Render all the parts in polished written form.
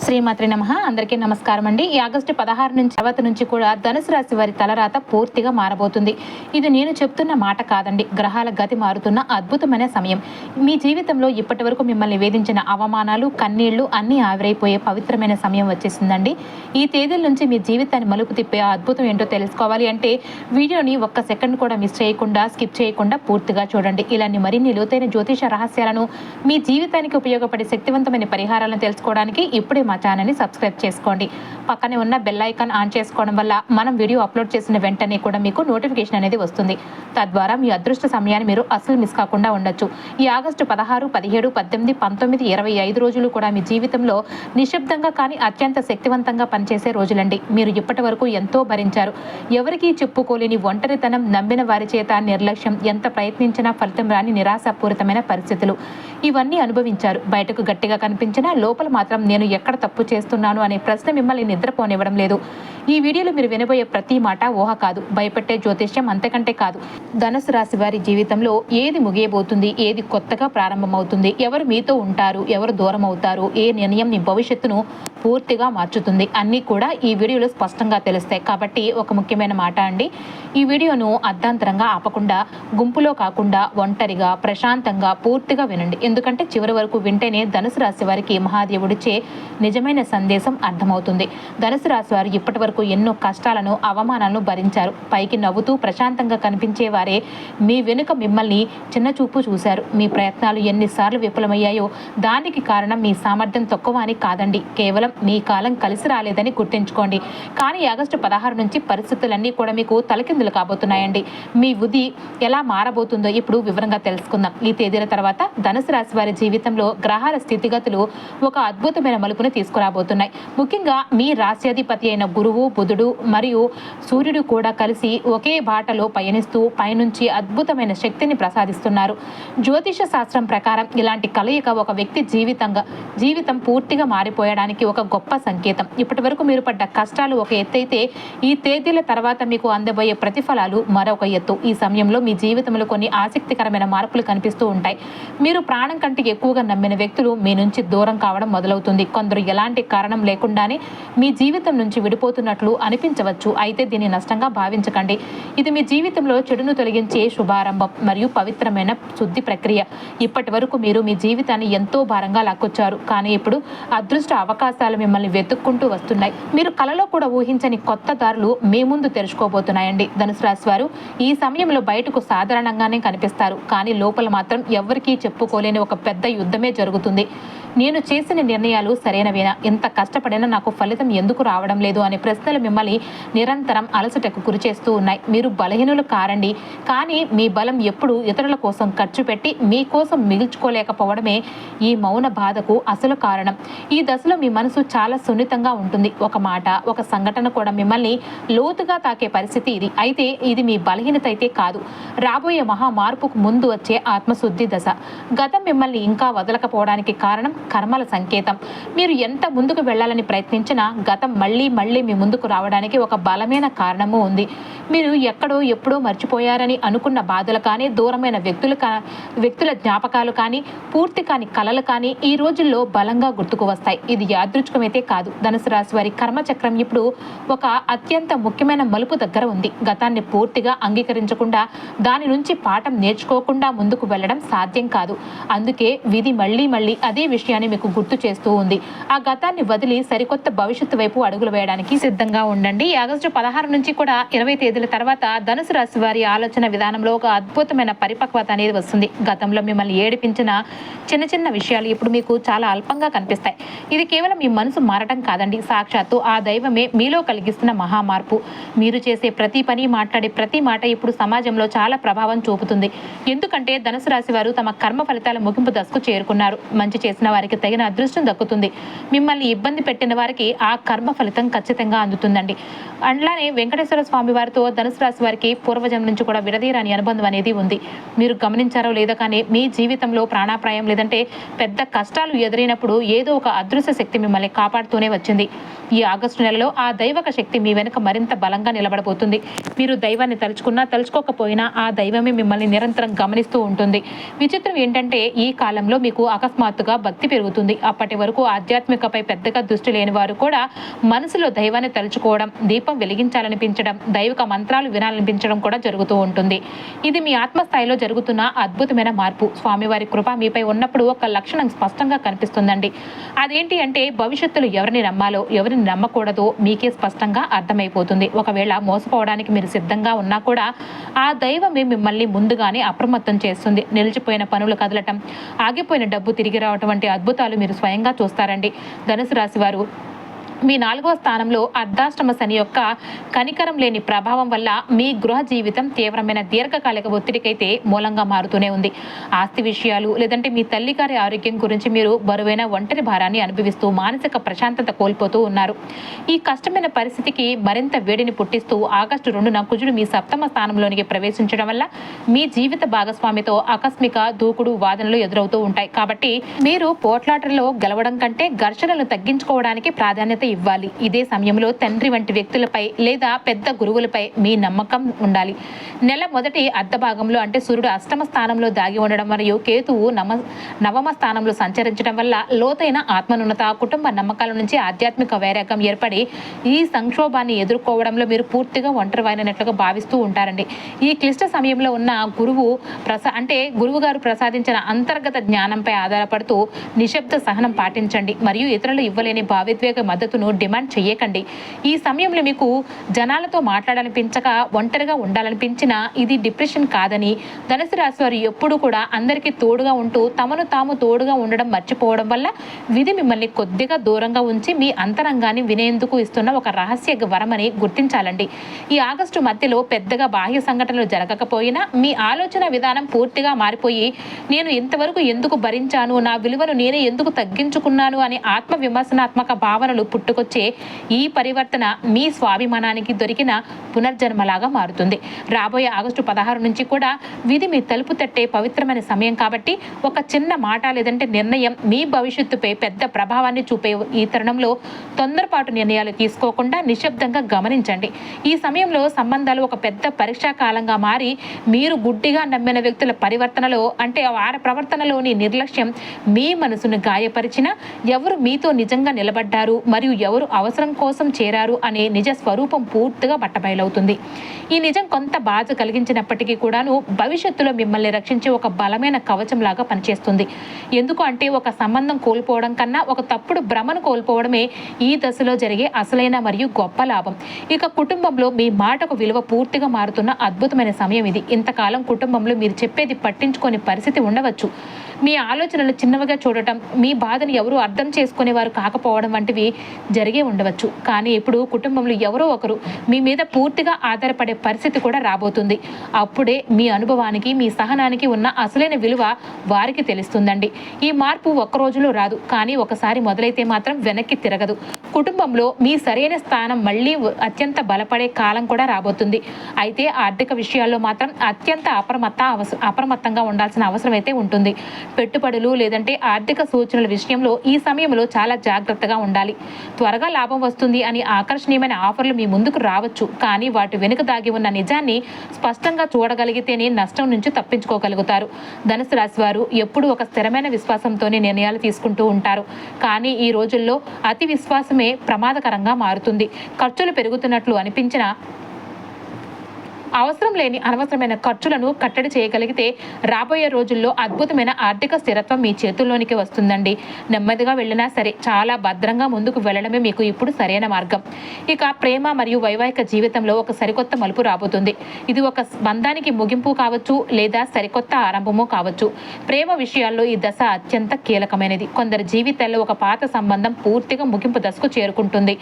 శ్రీమాత్రి నమః. అందరికీ నమస్కారం అండి. ఈ ఆగస్టు 16 నుంచి తర్వాత నుంచి కూడా ధనుసు రాశి వారి తలరాత పూర్తిగా మారబోతుంది. ఇది నేను చెప్తున్న మాట కాదండి, గ్రహాల గతి మారుతున్న అద్భుతమైన సమయం. మీ జీవితంలో ఇప్పటి వరకు మిమ్మల్ని వేధించిన అవమానాలు, కన్నీళ్లు అన్నీ ఆవిరైపోయే పవిత్రమైన సమయం వచ్చేసిందండి. ఈ తేదీల నుంచి మీ జీవితాన్ని మలుపు తిప్పే ఆ అద్భుతం ఏంటో తెలుసుకోవాలి అంటే వీడియోని ఒక్క సెకండ్ కూడా మిస్ చేయకుండా, స్కిప్ చేయకుండా పూర్తిగా చూడండి. ఇలాంటి మరిన్ని లోతైన జ్యోతిష రహస్యాలను, మీ జీవితానికి ఉపయోగపడే శక్తివంతమైన పరిహారాలను తెలుసుకోవడానికి ఇప్పుడే మా ఛానల్ని సబ్స్క్రైబ్ చేసుకోండి. పక్కనే ఉన్న బెల్ ఐకాన్ ఆన్ చేసుకోవడం వల్ల మనం వీడియో అప్లోడ్ చేసిన వెంటనే కూడా మీకు నోటిఫికేషన్ అనేది వస్తుంది. తద్వారా మీ అదృష్ట సమయాన్ని మీరు అసలు మిస్ కాకుండా ఉండొచ్చు. ఈ ఆగస్టు 16, 17, 18, 19, 25 రోజులు కూడా మీ జీవితంలో నిశ్శబ్దంగా కానీ అత్యంత శక్తివంతంగా పనిచేసే రోజులండి. మీరు ఇప్పటి వరకు ఎంతో భరించారు. ఎవరికీ చెప్పుకోలేని ఒంటరితనం, నమ్మిన వారి చేత నిర్లక్ష్యం, ఎంత ప్రయత్నించినా ఫలితం రాని నిరాశాపూరితమైన పరిస్థితులు ఇవన్నీ అనుభవించారు. బయటకు గట్టిగా కనిపించినా లోపల మాత్రం నేను ఎక్కడ తప్పు చేస్తున్నాను అనే ప్రశ్న మిమ్మల్ని నిద్రపోనివ్వడం లేదు. ఈ వీడియోలో మీరు వినబోయే ప్రతి మాట ఊహ కాదు, భయపెట్టే జ్యోతిష్యం అంతకంటే కాదు. ధనుసు రాశి వారి జీవితంలో ఏది ముగియబోతుంది, ఏది కొత్తగా ప్రారంభమవుతుంది, ఎవరు మీతో ఉంటారు, ఎవరు దూరం అవుతారు, ఏ నిర్ణయం మీ భవిష్యత్తును పూర్తిగా మార్చుతుంది, అన్నీ కూడా ఈ వీడియోలో స్పష్టంగా తెలుస్తాయి. కాబట్టి ఒక ముఖ్యమైన మాట అండి, ఈ వీడియోను అర్ధాంతరంగా ఆపకుండా, గుంపులో కాకుండా ఒంటరిగా ప్రశాంతంగా పూర్తిగా వినండి. ఎందుకంటే చివరి వరకు వింటేనే ధనుసు రాశి వారికి మహాదేవుడిచే నిజమైన సందేశం అర్థమవుతుంది. ధనుసు రాశి వారు ఇప్పటి వరకు ఎన్నో కష్టాలను, అవమానాలను భరించారు. పైకి నవ్వుతూ ప్రశాంతంగా కనిపించే వారే మీ వెనుక మిమ్మల్ని చిన్నచూపు చూశారు. మీ ప్రయత్నాలు ఎన్నిసార్లు విఫలమయ్యాయో దానికి కారణం మీ సామర్థ్యం తక్కువ అని కాదండి, కేవలం మీ కాలం కలిసి రాలేదని గుర్తుంచుకోండి. కానీ ఆగస్టు 16 నుంచి పరిస్థితులన్నీ కూడా మీకు తలకిందులు కాబోతున్నాయండి. మీ ఉది ఎలా మారబోతుందో ఇప్పుడు వివరంగా తెలుసుకుందాం. ఈ తేదీల తర్వాత ధనుసు రాశి వారి జీవితంలో గ్రహాల స్థితిగతులు ఒక అద్భుతమైన మలుపును తీసుకురాబోతున్నాయి. ముఖ్యంగా మీ రాశ్యాధిపతి అయిన గురువు, బుధుడు మరియు సూర్యుడు కూడా కలిసి ఒకే బాటలో పయనిస్తూ పైనుంచి అద్భుతమైన శక్తిని ప్రసాదిస్తున్నారు. జ్యోతిష శాస్త్రం ప్రకారం ఇలాంటి కలయిక ఒక వ్యక్తి జీవితం పూర్తిగా మారిపోయడానికి ఒక గొప్ప సంకేతం. ఇప్పటి వరకు మీరు పడ్డ కష్టాలు ఒక ఎత్తైతే ఈ తేదీల తర్వాత మీకు అందబోయే ప్రతిఫలాలు మరొక ఎత్తు. ఈ సమయంలో మీ జీవితంలో కొన్ని ఆసక్తికరమైన మార్పులు కనిపిస్తూ ఉంటాయి. మీరు ప్రాణం కంటే ఎక్కువగా నమ్మిన వ్యక్తులు మీ నుంచి దూరం కావడం మొదలవుతుంది. కొందరు ఎలాంటి కారణం లేకుండానే మీ జీవితం నుంచి విడిపోతున్నట్లు అనిపించవచ్చు. అయితే దీన్ని నష్టంగా భావించకండి. ఇది మీ జీవితంలో చెడును తొలగించే శుభారంభం మరియు పవిత్రమైన శుద్ధి ప్రక్రియ. ఇప్పటి వరకు మీరు మీ జీవితాన్ని ఎంతో భారంగా లాక్కొచ్చారు. కానీ ఇప్పుడు అదృష్ట అవకాశాలు మిమ్మల్ని వెతుక్కుంటూ వస్తున్నాయి. మీరు కలలో కూడా ఊహించని కొత్త దారులు మీ ముందు తెరుచుకోబోతున్నాయండి. ధనుసు రాశి వారు ఈ సమయంలో బయటకు సాధారణంగానే కనిపిస్తారు, కానీ లోపల మాత్రం ఎవరికీ చెప్పుకోలేని ఒక పెద్ద యుద్ధమే జరుగుతుంది. నేను చేసిన నిర్ణయాలు సరైనవేనా, ఎంత కష్టపడినా నాకు ఫలితం ఎందుకు రావడం లేదు అనే ప్రశ్నలు మిమ్మల్ని నిరంతరం అలసటకు గురి చేస్తూ ఉన్నాయి. మీరు బలహీనులు కారండి, కానీ మీ బలం ఎప్పుడు ఇతరుల కోసం ఖర్చు పెట్టి మీకోసం మిగుల్చుకోలేకపోవడమే ఈ మౌన బాధకు అసలు కారణం. ఈ దశలో మీ మనసు చాలా సున్నితంగా ఉంటుంది. ఒక మాట, ఒక సంఘటన కూడా మిమ్మల్ని లోతుగా తాకే పరిస్థితి ఇది. అయితే ఇది మీ బలహీనత అయితే కాదు, రాబోయే మహా మార్పుకు ముందు వచ్చే ఆత్మశుద్ధి దశ. గతం మిమ్మల్ని ఇంకా వదలకపోవడానికి కారణం కర్మల సంకేతం. మీరు ఎంత ముందుకు వెళ్ళాలని ప్రయత్నించినా గతం మళ్ళీ మీ ముందుకు రావడానికి ఒక బలమైన కారణము ఉంది. మీరు ఎక్కడో ఎప్పుడో మర్చిపోయారని అనుకున్న బాధలు కానీ, దూరమైన వ్యక్తుల జ్ఞాపకాలు కానీ, పూర్తి కాని కలలు కానీ ఈ రోజుల్లో బలంగా గుర్తుకు వస్తాయి. ఇది యాదృచ్ఛికమైతే కాదు. ధనుసు రాశి వారి కర్మచక్రం ఇప్పుడు ఒక అత్యంత ముఖ్యమైన మలుపు దగ్గర ఉంది. గతాన్ని పూర్తిగా అంగీకరించకుండా, దాని నుంచి పాఠం నేర్చుకోకుండా ముందుకు వెళ్ళడం సాధ్యం కాదు. అందుకే విధి మళ్ళీ అదే విషయాన్ని మీకు గుర్తు చేస్తూ ఉంది. ఆ గతాన్ని వదిలి సరికొత్త భవిష్యత్తు వైపు అడుగులు వేయడానికి సిద్ధంగా ఉండండి. ఆగస్టు 16 నుంచి కూడా 20 తేదీల తర్వాత ధనుసు రాశి వారి ఆలోచన విధానంలో ఒక అద్భుతమైన పరిపక్వత అనేది వస్తుంది. గతంలో మిమ్మల్ని ఏడిపించిన చిన్న విషయాలు ఇప్పుడు మీకు చాలా అల్పంగా కనిపిస్తాయి. ఇది కేవలం మీ మనసు మారటం కాదండి, సాక్షాత్తు ఆ దైవమే మీలో కలిగిస్తున్న మహామార్పు. మీరు చేసే ప్రతి పని, మాట్లాడే ప్రతి మాట ఇప్పుడు సమాజంలో చాలా ప్రభావం చూపుతుంది. ఎందుకంటే ధనుసు రాశి వారు తమ కర్మ ఫలితాల ముగింపు దశకు చేరుకున్నారు. మంచి చేసిన వారికి తగిన అదృష్టం దక్కుతుంది. మిమ్మల్ని ఇబ్బంది పెట్టిన వారికి ఆ కర్మ ఫలితం ఖచ్చితంగా అందుతుందండి. అట్లానే వెంకటేశ్వర స్వామి వారితో ధనుసు రాశి వారికి పూర్వజన్మ నుంచి కూడా విడదీరాని అనుబంధం అనేది ఉంది. మీరు గమనించారో లేదో కానీ మీ జీవితంలో ప్రాణాప్రాయం లేదంటే పెద్ద కష్టాలు ఎదురైనప్పుడు ఏదో ఒక అదృశ్య శక్తి మిమ్మల్ని కాపాడుతూనే వచ్చింది. ఈ ఆగస్టు నెలలో ఆ దైవక శక్తి మీ వెనుక మరింత బలంగా నిలబడబోతుంది. మీరు దైవాన్ని తలుచుకున్నా తలుచుకోకపోయినా ఆ దైవమే మిమ్మల్ని నిరంతరం గమనిస్తూ ఉంటుంది. విచిత్రం ఏంటంటే ఈ కాలంలో మీకు అకస్మాత్తుగా భక్తి పెరుగుతుంది. అప్పటి వరకు ఆధ్యాత్మికపై పెద్దగా దృష్టి లేని వారు కూడా మనసులో దైవాన్ని తలుచుకోవడం, దీపం వెలిగించాలనిపించడం, దైవిక మంత్రాలు వినాలనిపించడం కూడా జరుగుతూ ఉంటుంది. ఇది మీ ఆత్మస్థాయిలో జరుగుతున్న అద్భుతమైన మార్పు. స్వామివారి కృప మీపై ఉన్నప్పుడు ఒక లక్షణం స్పష్టంగా కనిపిస్తుందండి. అదేంటి అంటే భవిష్యత్తులో ఎవరిని నమ్మాలో ఎవరిని నమ్మకూడదో మీకే స్పష్టంగా అర్థమైపోతుంది. ఒకవేళ మోసపోవడానికి మీరు సిద్ధంగా ఉన్నా కూడా ఆ దైవమే మిమ్మల్ని ముందుగానే అప్రమత్తం చేస్తుంది. నిలిచిపోయిన పనులు కదలటం, ఆగిపోయిన డబ్బు తిరిగి రావటం వంటి అద్భుతాలు మీరు స్వయంగా చూస్తారండి. ధనుసు రాశి వారు మీ 4వ స్థానంలో అర్ధాష్టమ శని యొక్క కనికరం లేని ప్రభావం వల్ల మీ గృహ జీవితం తీవ్రమైన దీర్ఘకాలిక ఒత్తిడికైతే మూలంగా మారుతూనే ఉంది. ఆస్తి విషయాలు లేదంటే మీ తల్లిగారి ఆరోగ్యం గురించి మీరు బరువైన ఒంటరి భారాన్ని అనుభవిస్తూ మానసిక ప్రశాంతత కోల్పోతూ ఉన్నారు. ఈ కష్టమైన పరిస్థితికి మరింత వేడిని పుట్టిస్తూ ఆగస్టు 2న కుజుడు మీ 7వ స్థానంలోనికి ప్రవేశించడం వల్ల మీ జీవిత భాగస్వామితో ఆకస్మిక దూకుడు వాదనలు ఎదురవుతూ ఉంటాయి. కాబట్టి మీరు పోట్లాటల్లో గెలవడం కంటే ఘర్షణలు తగ్గించుకోవడానికి ప్రాధాన్యత ఇవ్వాలి. ఇదే సమయంలో తండ్రి వంటి వ్యక్తులపై లేదా పెద్ద గురువులపై మీ నమ్మకం ఉండాలి. నెల మొదటి అర్ధ భాగంలో అంటే సూర్యుడు అష్టమ స్థానంలో దాగి ఉండడం మరియు కేతువు నవమ స్థానంలో సంచరించడం వల్ల లోతైన ఆత్మనున్నత, కుటుంబ నమ్మకాల నుంచి ఆధ్యాత్మిక వైరాగ్యం ఏర్పడి ఈ సంక్షోభాన్ని ఎదుర్కోవడంలో మీరు పూర్తిగా ఒంటరివైనట్లుగా భావిస్తూ ఉంటారండి. ఈ క్లిష్ట సమయంలో ఉన్న గురువు గారు ప్రసాదించిన అంతర్గత జ్ఞానంపై ఆధారపడుతూ నిశ్శబ్ద సహనం పాటించండి మరియు ఇతరులు ఇవ్వలేని భావోద్వేగ మద్దతును డిమాండ్ చేయకండి. ఈ సమయంలో మీకు జనాలతో మాట్లాడాలనిపించక ఒంటరిగా ఉండాలనిపించినా ఇది డిప్రెషన్ కాదని, ధనుసు రాశి వారు ఎప్పుడు కూడా అందరికీ తోడుగా ఉంటూ తమను తాము తోడుగా ఉండడం మర్చిపోవడం వల్ల విధి మిమ్మల్ని కొద్దిగా దూరంగా ఉంచి మీ అంతరంగాన్ని వినేందుకు ఇస్తున్న ఒక రహస్య వరమని గుర్తించాలండి. ఈ ఆగస్టు మధ్యలో పెద్దగా బాహ్య సంఘటనలు జరగకపోయినా మీ ఆలోచన విధానం పూర్తిగా మారిపోయి నేను ఇంతవరకు ఎందుకు భరించాను, నా విలువను నేనే ఎందుకు తగ్గించుకున్నాను అనే ఆత్మ విమర్శనాత్మక భావనలు పుట్టుకొచ్చే ఈ పరివర్తన మీ స్వాభిమానానికి దొరికిన పునర్జన్మలాగా మారుతుంది. రాబోయే ఆగస్టు 16 నుంచి కూడా విధి మీ తలుపు తట్టే పవిత్రమైన సమయం కాబట్టి ఒక చిన్న మాట లేదంటే నిర్ణయం మీ భవిష్యత్తుపై పెద్ద ప్రభావాన్ని చూపే ఈ తరుణంలో తొందరపాటు నిర్ణయాలు తీసుకోకుండా నిశ్శబ్దంగా గమనించండి. ఈ సమయంలో సంబంధాలు ఒక పెద్ద పరీక్షా కాలంగా మారి మీరు గుడ్డిగా నమ్మిన వ్యక్తుల పరివర్తనలో అంటే వారి ప్రవర్తనలోని నిర్లక్ష్యం మీ మనసును గాయపరిచిన ఎవరు మీతో నిజంగా నిలబడ్డారు మరియు ఎవరు అవసరం కోసం చేరారు అనే నిజ స్వరూపం పూర్తిగా బట్టబయలవుతుంది. ఈ నిజం కొంత బాధ కలిగించినప్పటికీ కూడాను భవిష్యత్తులో మిమ్మల్ని రక్షించే ఒక బలమైన కవచం లాగా పనిచేస్తుంది. ఎందుకు అంటే ఒక సంబంధం కోల్పోవడం కన్నా ఒక తప్పుడు భ్రమను కోల్పోవడమే ఈ దశలో జరిగే అసలైన మరియు గొప్ప లాభం. ఇక కుటుంబంలో మీ మాటకు విలువ పూర్తిగా మారుతున్న అద్భుతమైన సమయం ఇది. ఇంతకాలం కుటుంబంలో మీరు చెప్పేది పట్టించుకొని పరిస్థితి ఉండవచ్చు. మీ ఆలోచనలు చిన్నవిగా చూడటం, మీ బాధను ఎవరు అర్థం చేసుకునేవారు కాకపోవడం వంటివి జరిగే ఉండవచ్చు. కానీ ఇప్పుడు కుటుంబంలో ఎవరో ఒకరు మీ మీద పూర్తిగా ఆధారపడే పరిస్థితి కూడా రాబోతుంది. అప్పుడే మీ అనుభవానికి, మీ సహనానికి ఉన్న అసలైన విలువ వారికి తెలుస్తుందండి. ఈ మార్పు ఒక్క రోజులో రాదు, కానీ ఒకసారి మొదలైతే మాత్రం వెనక్కి తిరగదు. కుటుంబంలో మీ సరైన స్థానం మళ్ళీ అత్యంత బలపడే కాలం కూడా రాబోతుంది. అయితే ఆర్థిక విషయాల్లో మాత్రం అత్యంత అప్రమత్తంగా ఉండాల్సిన అవసరం అయితే ఉంటుంది. పెట్టుబడులు లేదంటే ఆర్థిక సూచనల విషయంలో ఈ సమయంలో చాలా జాగ్రత్తగా ఉండాలి. త్వరగా లాభం వస్తుంది అని ఆకర్షణీయమైన ఆఫర్లు మీ ముందుకు రావచ్చు, కానీ వాటి వెనుక దాగి ఉన్న నిజాన్ని స్పష్టంగా చూడగలిగితేనే నష్టం నుంచి తప్పించుకోగలుగుతారు. ధనుసు రాశి వారు ఎప్పుడూ ఒక స్థిరమైన విశ్వాసంతోనే నిర్ణయాలు తీసుకుంటూ ఉంటారు. కానీ ఈ రోజుల్లో అతి విశ్వాసమే ప్రమాదకరంగా మారుతుంది. ఖర్చులు పెరుగుతున్నట్లు అనిపించినా అవసరం లేని అనవసరమైన ఖర్చులను కట్టడి చేయగలిగితే రాబోయే రోజుల్లో అద్భుతమైన ఆర్థిక స్థిరత్వం మీ చేతుల్లోనికి వస్తుందండి. నెమ్మదిగా వెళ్ళినా సరే చాలా భద్రంగా ముందుకు వెళ్ళడమే మీకు ఇప్పుడు సరైన మార్గం. ఇక ప్రేమ మరియు వైవాహిక జీవితంలో ఒక సరికొత్త మలుపు రాబోతుంది. ఇది ఒక బంధానికి ముగింపు కావచ్చు లేదా సరికొత్త ఆరంభము కావచ్చు. ప్రేమ విషయాల్లో ఈ దశ అత్యంత కీలకమైనది. కొందరి జీవితాల్లో ఒక పాత సంబంధం పూర్తిగా ముగింపు దశకు చేరుకుంటుంది.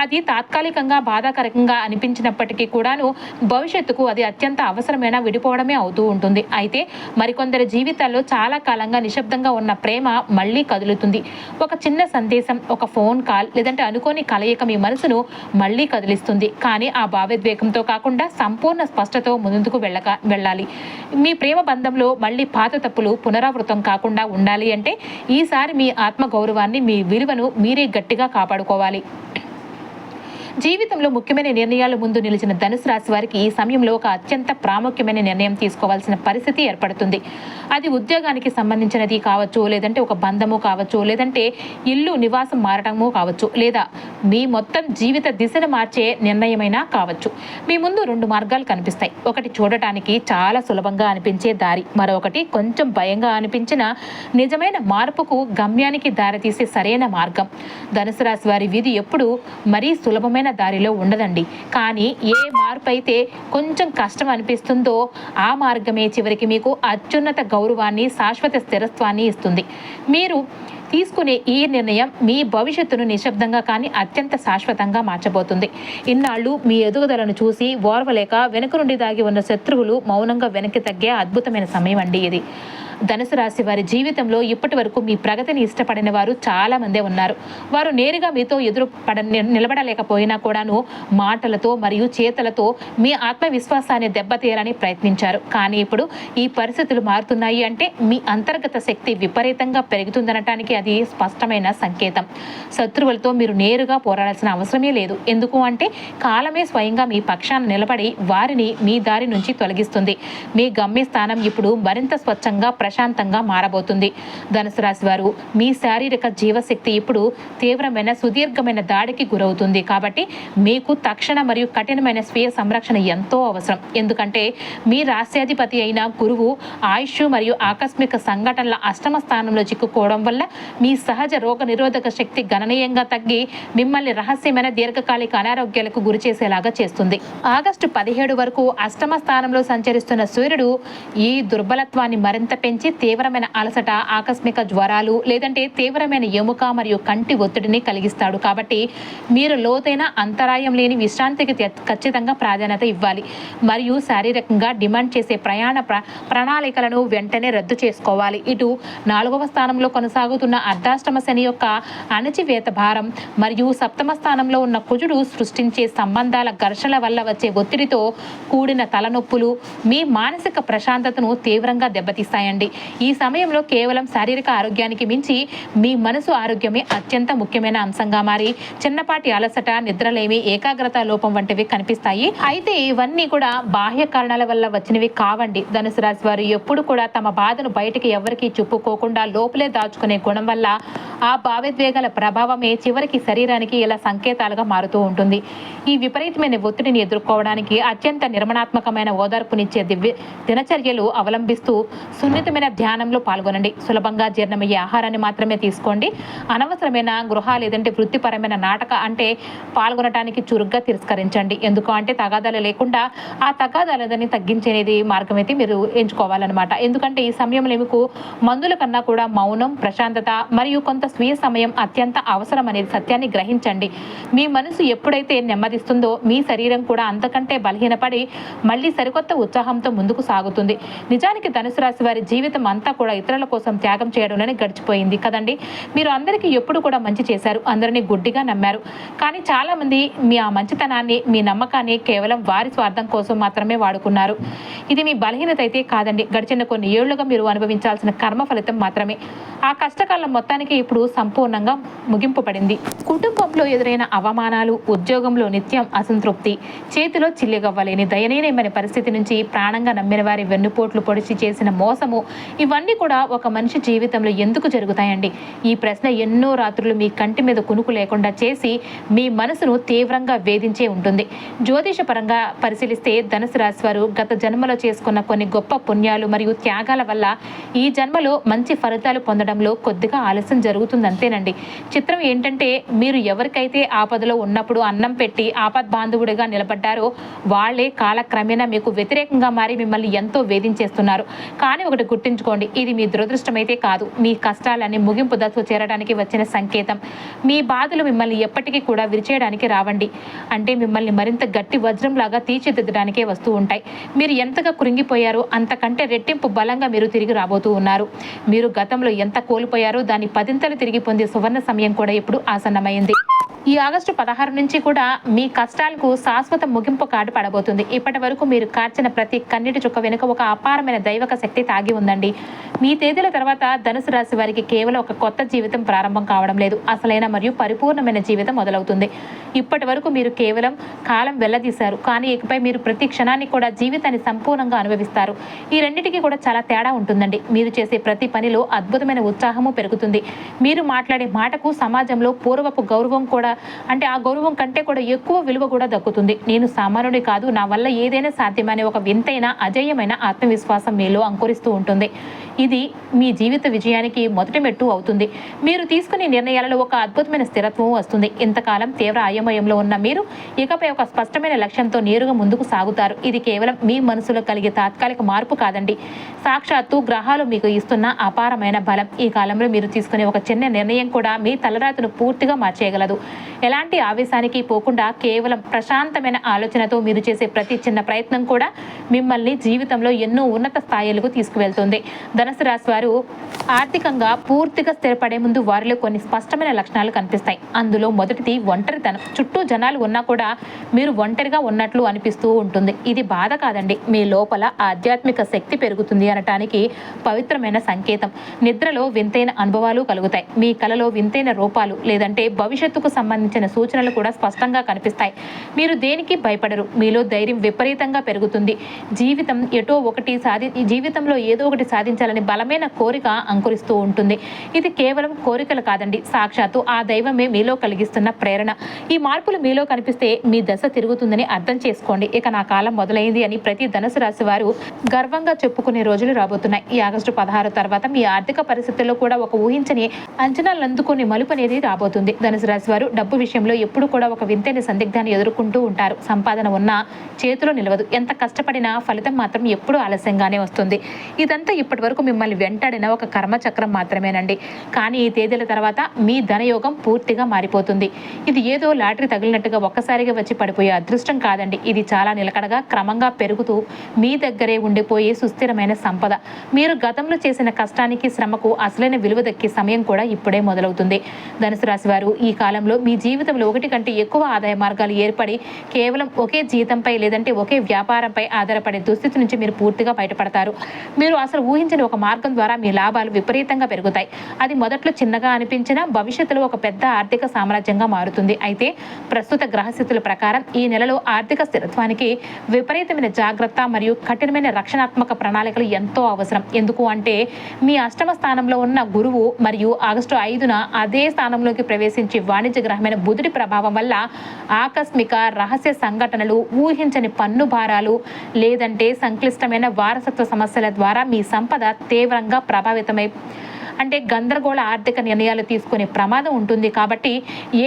అది తాత్కాలికంగా బాధాకరంగా అనిపించినప్పటికీ కూడాను భవిష్యత్తు కొంతమందుకు అది అత్యంత అవసరమైన విడిపోవడమే అవుతూ ఉంటుంది. అయితే మరికొందరి జీవితాల్లో చాలా కాలంగా నిశ్శబ్దంగా ఉన్న ప్రేమ మళ్ళీ కదులుతుంది. ఒక చిన్న సందేశం, ఒక ఫోన్ కాల్, లేదంటే అనుకోని కలయిక మీ మనసును మళ్ళీ కదిలిస్తుంది. కానీ ఆ భావోద్వేగంతో కాకుండా సంపూర్ణ స్పష్టతో ముందుకు వెళ్ళాలి. మీ ప్రేమ బంధంలో మళ్ళీ పాత తప్పులు పునరావృతం కాకుండా ఉండాలి అంటే ఈసారి మీ ఆత్మ గౌరవాన్ని, మీ విలువను మీరే గట్టిగా కాపాడుకోవాలి. జీవితంలో ముఖ్యమైన నిర్ణయాల ముందు నిలిచిన ధనుసు రాశి వారికి ఈ సమయంలో ఒక అత్యంత ప్రాముఖ్యమైన నిర్ణయం తీసుకోవాల్సిన పరిస్థితి ఏర్పడుతుంది. అది ఉద్యోగానికి సంబంధించినది కావచ్చు, లేదంటే ఒక బంధము కావచ్చు, లేదంటే ఇల్లు నివాసం మారటము కావచ్చు, లేదా మీ మొత్తం జీవిత దిశను మార్చే నిర్ణయమైనా కావచ్చు. మీ ముందు 2 మార్గాలు కనిపిస్తాయి. ఒకటి చూడటానికి చాలా సులభంగా అనిపించే దారి, మరొకటి కొంచెం భయంగా అనిపించిన నిజమైన మార్పుకు, గమ్యానికి దారితీసే సరైన మార్గం. ధనుసు రాశి వారి విధి ఎప్పుడు మరీ సులభమైన దారిలో ఉండదండి. కానీ ఏ మార్పు అయితే కొంచెం కష్టం అనిపిస్తుందో ఆ మార్గమే చివరికి మీకు అత్యున్నత గౌరవాన్ని, శాశ్వత స్థిరత్వాన్ని ఇస్తుంది. మీరు తీసుకునే ఈ నిర్ణయం మీ భవిష్యత్తును నిశ్శబ్దంగా కానీ అత్యంత శాశ్వతంగా మార్చబోతుంది. ఇన్నాళ్ళు మీ ఎదుగుదలను చూసి ఓర్వలేక వెనుక నుండి దాగి ఉన్న శత్రువులు మౌనంగా వెనక్కి తగ్గే అద్భుతమైన సమయం అండి ఇది. ధనుసు రాశి వారి జీవితంలో ఇప్పటి వరకు మీ ప్రగతిని ఇష్టపడిన వారు చాలా మందే ఉన్నారు. వారు నేరుగా మీతో నిలబడలేకపోయినా కూడాను మాటలతో మరియు చేతలతో మీ ఆత్మవిశ్వాసాన్ని దెబ్బతీయాలని ప్రయత్నించారు. కానీ ఇప్పుడు ఈ పరిస్థితులు మారుతున్నాయి అంటే మీ అంతర్గత శక్తి విపరీతంగా పెరుగుతుందనటానికి అది స్పష్టమైన సంకేతం. శత్రువులతో మీరు నేరుగా పోరాడాల్సిన అవసరమే లేదు. ఎందుకు అంటే కాలమే స్వయంగా మీ పక్షాన నిలబడి వారిని మీ దారి నుంచి తొలగిస్తుంది. మీ గమ్యస్థానం ఇప్పుడు మరింత స్వచ్ఛంగా, ప్రశాంతంగా మారబోతుంది. ధనుసు రాశి వారు మీ శారీరక జీవశక్తి ఇప్పుడు తీవ్రమైన, సుదీర్ఘమైన దాడికి గురవుతుంది. కాబట్టి మీకు తక్షణ మరియు కఠినమైన స్వీయ సంరక్షణ ఎంతో అవసరం. ఎందుకంటే మీ రాశ్యాధిపతి అయిన గురువు ఆయుష్ మరియు ఆకస్మిక సంఘటనల అష్టమ స్థానంలో చిక్కుకోవడం వల్ల మీ సహజ రోగ నిరోధక శక్తి గణనీయంగా తగ్గి మిమ్మల్ని రహస్యమైన దీర్ఘకాలిక అనారోగ్యాలకు గురి చేసేలాగా చేస్తుంది. ఆగస్టు 17 వరకు అష్టమ స్థానంలో సంచరిస్తున్న సూర్యుడు ఈ దుర్బలత్వాన్ని మరింత పెంచి తీవ్రమైన అలసట, ఆకస్మిక జ్వరాలు, లేదంటే తీవ్రమైన ఎముక మరియు కంటి ఒత్తిడిని కలిగిస్తాడు. కాబట్టి మీరు లోతైన, అంతరాయం లేని విశ్రాంతికి ఖచ్చితంగా ప్రాధాన్యత ఇవ్వాలి. మరియు శారీరకంగా డిమాండ్ చేసే ప్రయాణ ప్రణాళికలను వెంటనే రద్దు చేసుకోవాలి. ఇటు 4వ స్థానంలో కొనసాగుతున్న అర్ధాష్టమ శని యొక్క అణచివేత భారం మరియు సప్తమ స్థానంలో ఉన్న కుజుడు సృష్టించే సంబంధాల ఘర్షణల వల్ల వచ్చే ఒత్తిడితో కూడిన తలనొప్పులు మీ మానసిక ప్రశాంతతను తీవ్రంగా దెబ్బతీస్తాయండి. ఈ సమయంలో కేవలం శారీరక ఆరోగ్యానికి మించి మీ మనసు ఆరోగ్యమే అత్యంత ముఖ్యమైన అంశంగా మారి చిన్నపాటి అలసట, నిద్రలేమి, ఏకాగ్రత లోపం వంటివి కనిపిస్తాయి. అయితే ఇవన్నీ కూడా బాహ్య కారణాల వల్ల వచ్చినవి కావండి. ధనుసు రాశి వారు ఎప్పుడు కూడా తమ బాధను బయటికి ఎవరికీ చెప్పుకోకుండా లోపలే దాచుకునే గుణం వల్ల ఆ భావోద్వేగాల ప్రభావమే చివరికి శరీరానికి ఇలా సంకేతాలుగా మారుతూ ఉంటుంది. ఈ విపరీతమైన ఒత్తిడిని ఎదుర్కోవడానికి అత్యంత నిర్మాణాత్మకమైన ఓదార్పునిచ్చే దినచర్యలు అవలంబిస్తూ సున్నితమైన ధ్యానంలో పాల్గొనండి. సులభంగా జీర్ణమయ్యే ఆహారాన్ని మాత్రమే తీసుకోండి. అనవసరమైన గృహ లేదంటే వృత్తిపరమైన నాటక అంటే పాల్గొనడానికి చురుగ్గా తిరస్కరించండి. ఎందుకు అంటే తగాదాలు లేకుండా ఆ తగాదాలని తగ్గించేది మార్గం అయితే మీరు ఎంచుకోవాలన్నమాట. ఎందుకంటే ఈ సమయంలో మీకు మందుల కన్నా కూడా మౌనం, ప్రశాంతత మరియు కొంత స్వీయ సమయం అత్యంత అవసరం అనేది సత్యాన్ని గ్రహించండి. మీ మనసు ఎప్పుడైతే నెమ్మదిస్తుందో మీ శరీరం కూడా అంతకంటే బలహీనపడి మళ్ళీ సరికొత్త ఉత్సాహంతో ముందుకు సాగుతుంది. నిజానికి ధనుసు రాశి వారి జీవితం అంతా కూడా ఇతరుల కోసం త్యాగం చేయడంలోనే గడిచిపోయింది కదండి. మీరు అందరికీ ఎప్పుడు కూడా మంచి చేశారు, అందరినీ గుడ్డిగా నమ్మారు. కానీ చాలా మంది మీ ఆ మంచితనాన్ని, మీ నమ్మకాన్ని కేవలం వారి స్వార్థం కోసం మాత్రమే వాడుకున్నారు. ఇది మీ బలహీనత అయితే కాదండి, గడిచిన కొన్ని ఏళ్లుగా మీరు అనుభవించాల్సిన కర్మ ఫలితం మాత్రమే. ఆ కష్టకాలం మొత్తానికి ఇప్పుడు సంపూర్ణంగా ముగింపు పడింది. కుటుంబంలో ఎదురైన అవమానాలు, ఉద్యోగంలో నిత్యం అసంతృప్తి, చేతిలో చిల్లిగవ్వలేని దయనీయమైన పరిస్థితి నుంచి ప్రాణంగా నమ్మిన వారి వెన్నుపోట్లు పొడిచి చేసిన మోసము, ఇవన్నీ కూడా ఒక మనిషి జీవితంలో ఎందుకు జరుగుతాయండి? ఈ ప్రశ్న ఎన్నో రాత్రులు మీ కంటి మీద కునుకు లేకుండా చేసి మీ మనసును తీవ్రంగా వేధించే ఉంటుంది. జ్యోతిష పరంగా పరిశీలిస్తే ధనుసు రాశి వారు గత జన్మలో చేసుకున్న కొన్ని గొప్ప పుణ్యాలు మరియు త్యాగాల వల్ల ఈ జన్మలో మంచి ఫలితాలు పొందడంలో కొద్దిగా ఆలస్యం జరుగుతుంది అంతేనండి. చిత్రం ఏంటంటే మీరు ఎవరికైతే ఆపదలో ఉన్నప్పుడు అన్నం పెట్టి ఆపద్ బాంధవుడిగా నిలబడ్డారో వాళ్లే కాలక్రమేణా మీకు వ్యతిరేకంగా మారి మిమ్మల్ని ఎంతో వేధించేస్తున్నారు. కానీ ఒకటి గుర్తు గుర్తుంచుకోండి, ఇది మీ దురదృష్టమైతే కాదు, మీ కష్టాలన్నీ ముగింపు దశకు చేరడానికి వచ్చిన సంకేతం. మీ బాధలు మిమ్మల్ని ఎప్పటికీ కూడా విరిచేయడానికి రావండి, అంటే మిమ్మల్ని మరింత గట్టి వజ్రంలాగా తీర్చిదిద్దడానికే వస్తూ ఉంటాయి. మీరు ఎంతగా కృంగిపోయారో అంతకంటే రెట్టింపు బలంగా మీరు తిరిగి రాబోతూ ఉన్నారు. మీరు గతంలో ఎంత కోల్పోయారో దాన్ని పదింతలు తిరిగి పొందే సువర్ణ సమయం కూడా ఇప్పుడు ఆసన్నమైంది. ఈ ఆగస్టు 16 నుంచి కూడా మీ కష్టాలకు శాశ్వత ముగింపు కార్డు పడబోతుంది. ఇప్పటి వరకు మీరు కార్చిన ప్రతి కన్నీటి చుక్క వెనుక ఒక అపారమైన దైవక శక్తి తాగి ఉందండి. మీ తేదీల తర్వాత ధనుసు రాశి వారికి కేవలం ఒక కొత్త జీవితం ప్రారంభం కావడం లేదు, అసలైన మరియు పరిపూర్ణమైన జీవితం మొదలవుతుంది. ఇప్పటి వరకు మీరు కేవలం కాలం వెళ్ళదీశారు, కానీ ఇకపై మీరు ప్రతి క్షణాన్ని కూడా జీవితాన్ని సంపూర్ణంగా అనుభవిస్తారు. ఈ రెండింటికి కూడా చాలా తేడా ఉంటుందండి. మీరు చేసే ప్రతి పనిలో అద్భుతమైన ఉత్సాహము పెరుగుతుంది. మీరు మాట్లాడే మాటకు సమాజంలో పూర్వపు గౌరవం కూడా, అంటే ఆ గౌరవం కంటే కూడా ఎక్కువ విలువ కూడా దక్కుతుంది. నేను సామాన్యుడి కాదు, నా వల్ల ఏదైనా సాధ్యమనే ఒక వింతైన అజేయమైన ఆత్మవిశ్వాసం మీలో అంకురిస్తూ ఉంటుంది. ఇది మీ జీవిత విజయానికి మొదటి మెట్టు అవుతుంది. మీరు తీసుకునే నిర్ణయాలలో ఒక అద్భుతమైన స్థిరత్వం వస్తుంది. ఇంతకాలం తీవ్ర అయోమయంలో ఉన్న మీరు ఇకపై ఒక స్పష్టమైన లక్ష్యంతో నేరుగా ముందుకు సాగుతారు. ఇది కేవలం మీ మనసులో కలిగే తాత్కాలిక మార్పు కాదండి, సాక్షాత్తు గ్రహాలు మీకు ఇస్తున్న అపారమైన బలం. ఈ కాలంలో మీరు తీసుకునే ఒక చిన్న నిర్ణయం కూడా మీ తలరాతను పూర్తిగా మార్చేయగలదు. ఎలాంటి ఆవేశానికి పోకుండా కేవలం ప్రశాంతమైన ఆలోచనతో మీరు చేసే ప్రతి చిన్న ప్రయత్నం కూడా మిమ్మల్ని జీవితంలో ఎన్నో ఉన్నత స్థాయిలకు తీసుకువెళ్తుంది. ధనుసు రాశి వారు ఆర్థికంగా పూర్తిగా స్థిరపడే ముందు వారిలో కొన్ని స్పష్టమైన లక్షణాలు కనిపిస్తాయి. అందులో మొదటిది ఒంటరితనం. చుట్టూ జనాలు ఉన్నా కూడా మీరు ఒంటరిగా ఉన్నట్లు అనిపిస్తూ ఉంటుంది. ఇది బాధ కాదండి, మీ లోపల ఆధ్యాత్మిక శక్తి పెరుగుతుంది అనటానికి పవిత్రమైన సంకేతం. నిద్రలో వింతైన అనుభవాలు కలుగుతాయి. మీ కలలో వింతైన రూపాలు లేదంటే భవిష్యత్తుకు సంబంధించిన సూచనలు కూడా స్పష్టంగా కనిపిస్తాయి. మీరు దేనికి భయపడరు, మీలో ధైర్యం విపరీతంగా పెరుగుతుంది. జీవితంలో ఏదో ఒకటి సాధించాలని బలమైన కోరిక అంకురిస్తూ ఉంటుంది. ఇది కేవలం కోరికలు కాదండి, సాక్షాత్తు ఆ దైవమే మీలో కలిగిస్తున్న ప్రేరణ. ఈ మార్పులు మీలో కనిపిస్తే మీ దశ తిరుగుతుందని అర్థం చేసుకోండి. ఇక నా కాలం మొదలైంది అని ప్రతి ధనుసు రాశి వారు గర్వంగా చెప్పుకునే రోజులు రాబోతున్నాయి. ఈ ఆగస్టు 16 తర్వాత మీ ఆర్థిక పరిస్థితుల్లో కూడా ఒక ఊహించని అంచనాలు అందుకునే మలుపు అనేది రాబోతుంది. ధనుసు రాశి వారు డబ్బు విషయంలో ఎప్పుడు కూడా ఒక వింతైన సందిగ్ధాన్ని ఎదుర్కొంటూ ఉంటారు. సంపాదన ఉన్నా చేతిలో నిలవదు, ఎంత కష్టపడినా ఫలితం మాత్రం ఎప్పుడూ ఆలస్యంగానే వస్తుంది. ఇదంతా ఇప్పటి వరకు మిమ్మల్ని వెంటాడిన ఒక కర్మచక్రం మాత్రమేనండి. కానీ ఈ తేదీల తర్వాత మీ ధనయోగం పూర్తిగా మారిపోతుంది. ఇది ఏదో లాటరీ తగిలినట్టుగా ఒక్కసారిగా వచ్చి పడిపోయే అదృష్టం కాదండి. ఇది చాలా నిలకడగా క్రమంగా పెరుగుతూ మీ దగ్గరే ఉండిపోయే సుస్థిరమైన సంపద. మీరు గతంలో చేసిన కష్టానికి శ్రమకు అసలైన విలువ దక్కే సమయం కూడా ఇప్పుడే మొదలవుతుంది. ధనుసు రాశి వారు ఈ కాలంలో మీ జీవితంలో ఒకటి కంటే ఎక్కువ ఆదాయ మార్గాలు ఏర్పడి కేవలం ఒకే జీతంపై లేదంటే ఒకే వ్యాపారంపై ఆధారపడే దుస్థితి నుంచి మీరు పూర్తిగా బయటపడతారు. మీరు అసలు ఊహించని ఒక మార్గం ద్వారా మీ లాభాలు విపరీతంగా పెరుగుతాయి. అది మొదట్లో చిన్నగా అనిపించినా భవిష్యత్తులో ఒక పెద్ద ఆర్థిక సామ్రాజ్యంగా మారుతుంది. అయితే ప్రస్తుత గ్రహస్థితుల ప్రకారం ఈ నెలలో ఆర్థిక స్థిరత్వానికి విపరీతమైన జాగ్రత్త మరియు కఠినమైన రక్షణాత్మక ప్రణాళికలు ఎంతో అవసరం. ఎందుకు అంటే మీ అష్టమ స్థానంలో ఉన్న గురువు మరియు ఆగస్టు 5న అదే స్థానంలోకి ప్రవేశించి వాణిజ్య గ్రహమైన బుధుడి ప్రభావం వల్ల ఆకస్మిక రహస్య సంఘటనలు, ఊహించని పన్ను భారాలు లేదంటే సంక్లిష్టమైన వారసత్వ సమస్యల ద్వారా మీ సంపద తీవ్రంగా ప్రభావితమై గందరగోళ ఆర్థిక నిర్ణయాలు తీసుకునే ప్రమాదం ఉంటుంది. కాబట్టి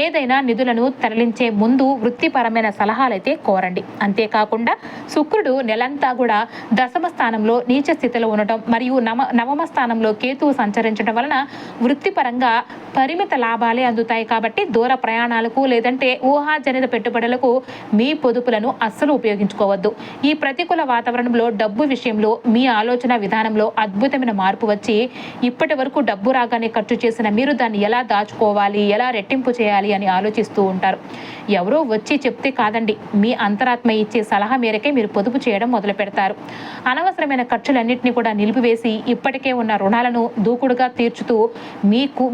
ఏదైనా నిధులను తరలించే ముందు వృత్తిపరమైన సలహాలైతే కోరండి. అంతేకాకుండా శుక్రుడు నెలంతా కూడా దశమ స్థానంలో నీచ స్థితిలో ఉండటం మరియు నవమ స్థానంలో కేతువు సంచరించడం వలన వృత్తిపరంగా పరిమిత లాభాలే అందుతాయి. కాబట్టి దూర ప్రయాణాలకు లేదంటే ఊహాజనిత పెట్టుబడులకు మీ పొదుపులను అస్సలు ఉపయోగించుకోవద్దు. ఈ ప్రతికూల వాతావరణంలో డబ్బు విషయంలో మీ ఆలోచన విధానంలో అద్భుతమైన మార్పు వచ్చి ఇప్పటి వరకు డబ్బు రాగానే ఖర్చు చేసిన మీరు దాన్ని ఎలా దాచుకోవాలి, ఎలా రెట్టింపు చేయాలి అని ఆలోచిస్తూ ఉంటారు. ఎవరో వచ్చి చెప్తే కాదండి, మీ అంతరాత్మ ఇచ్చే సలహా మేరకే మీరు పొదుపు చేయడం మొదలు పెడతారు. అనవసరమైన ఖర్చులన్నింటినీ కూడా నిలిపివేసి ఇప్పటికే ఉన్న రుణాలను దూకుడుగా తీర్చుతూ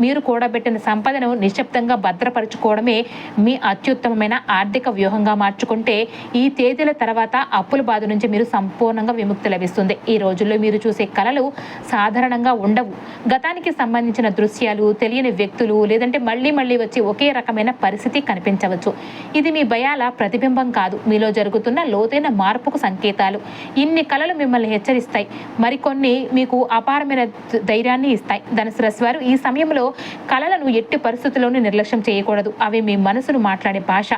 మీరు కూడబెట్టిన సంపదను నిశ్శబ్దంగా భద్రపరుచుకోవడమే మీ అత్యుత్తమమైన ఆర్థిక వ్యూహంగా మార్చుకుంటే ఈ తేదీల తర్వాత అప్పుల బాధ నుంచి మీరు సంపూర్ణంగా విముక్తి లభిస్తుంది. ఈ రోజుల్లో మీరు చూసే కలలు సాధారణంగా ఉండవు. గతాన్ని గతానికి సంబంధించిన దృశ్యాలు, తెలియని వ్యక్తులు, లేదంటే మళ్ళీ మళ్ళీ వచ్చి ఒకే రకమైన పరిస్థితి కనిపించవచ్చు. ఇది మీ భయాల ప్రతిబింబం కాదు, మీలో జరుగుతున్న లోతైన మార్పుకు సంకేతాలు. ఇన్ని కళలు మిమ్మల్ని హెచ్చరిస్తాయి, మరికొన్ని మీకు అపారమైన ధైర్యాన్ని ఇస్తాయి. ధనుసు రాశి వారు ఈ సమయంలో కళలను ఎట్టి పరిస్థితుల్లోనూ నిర్లక్ష్యం చేయకూడదు. అవి మీ మనసును మాట్లాడే భాష.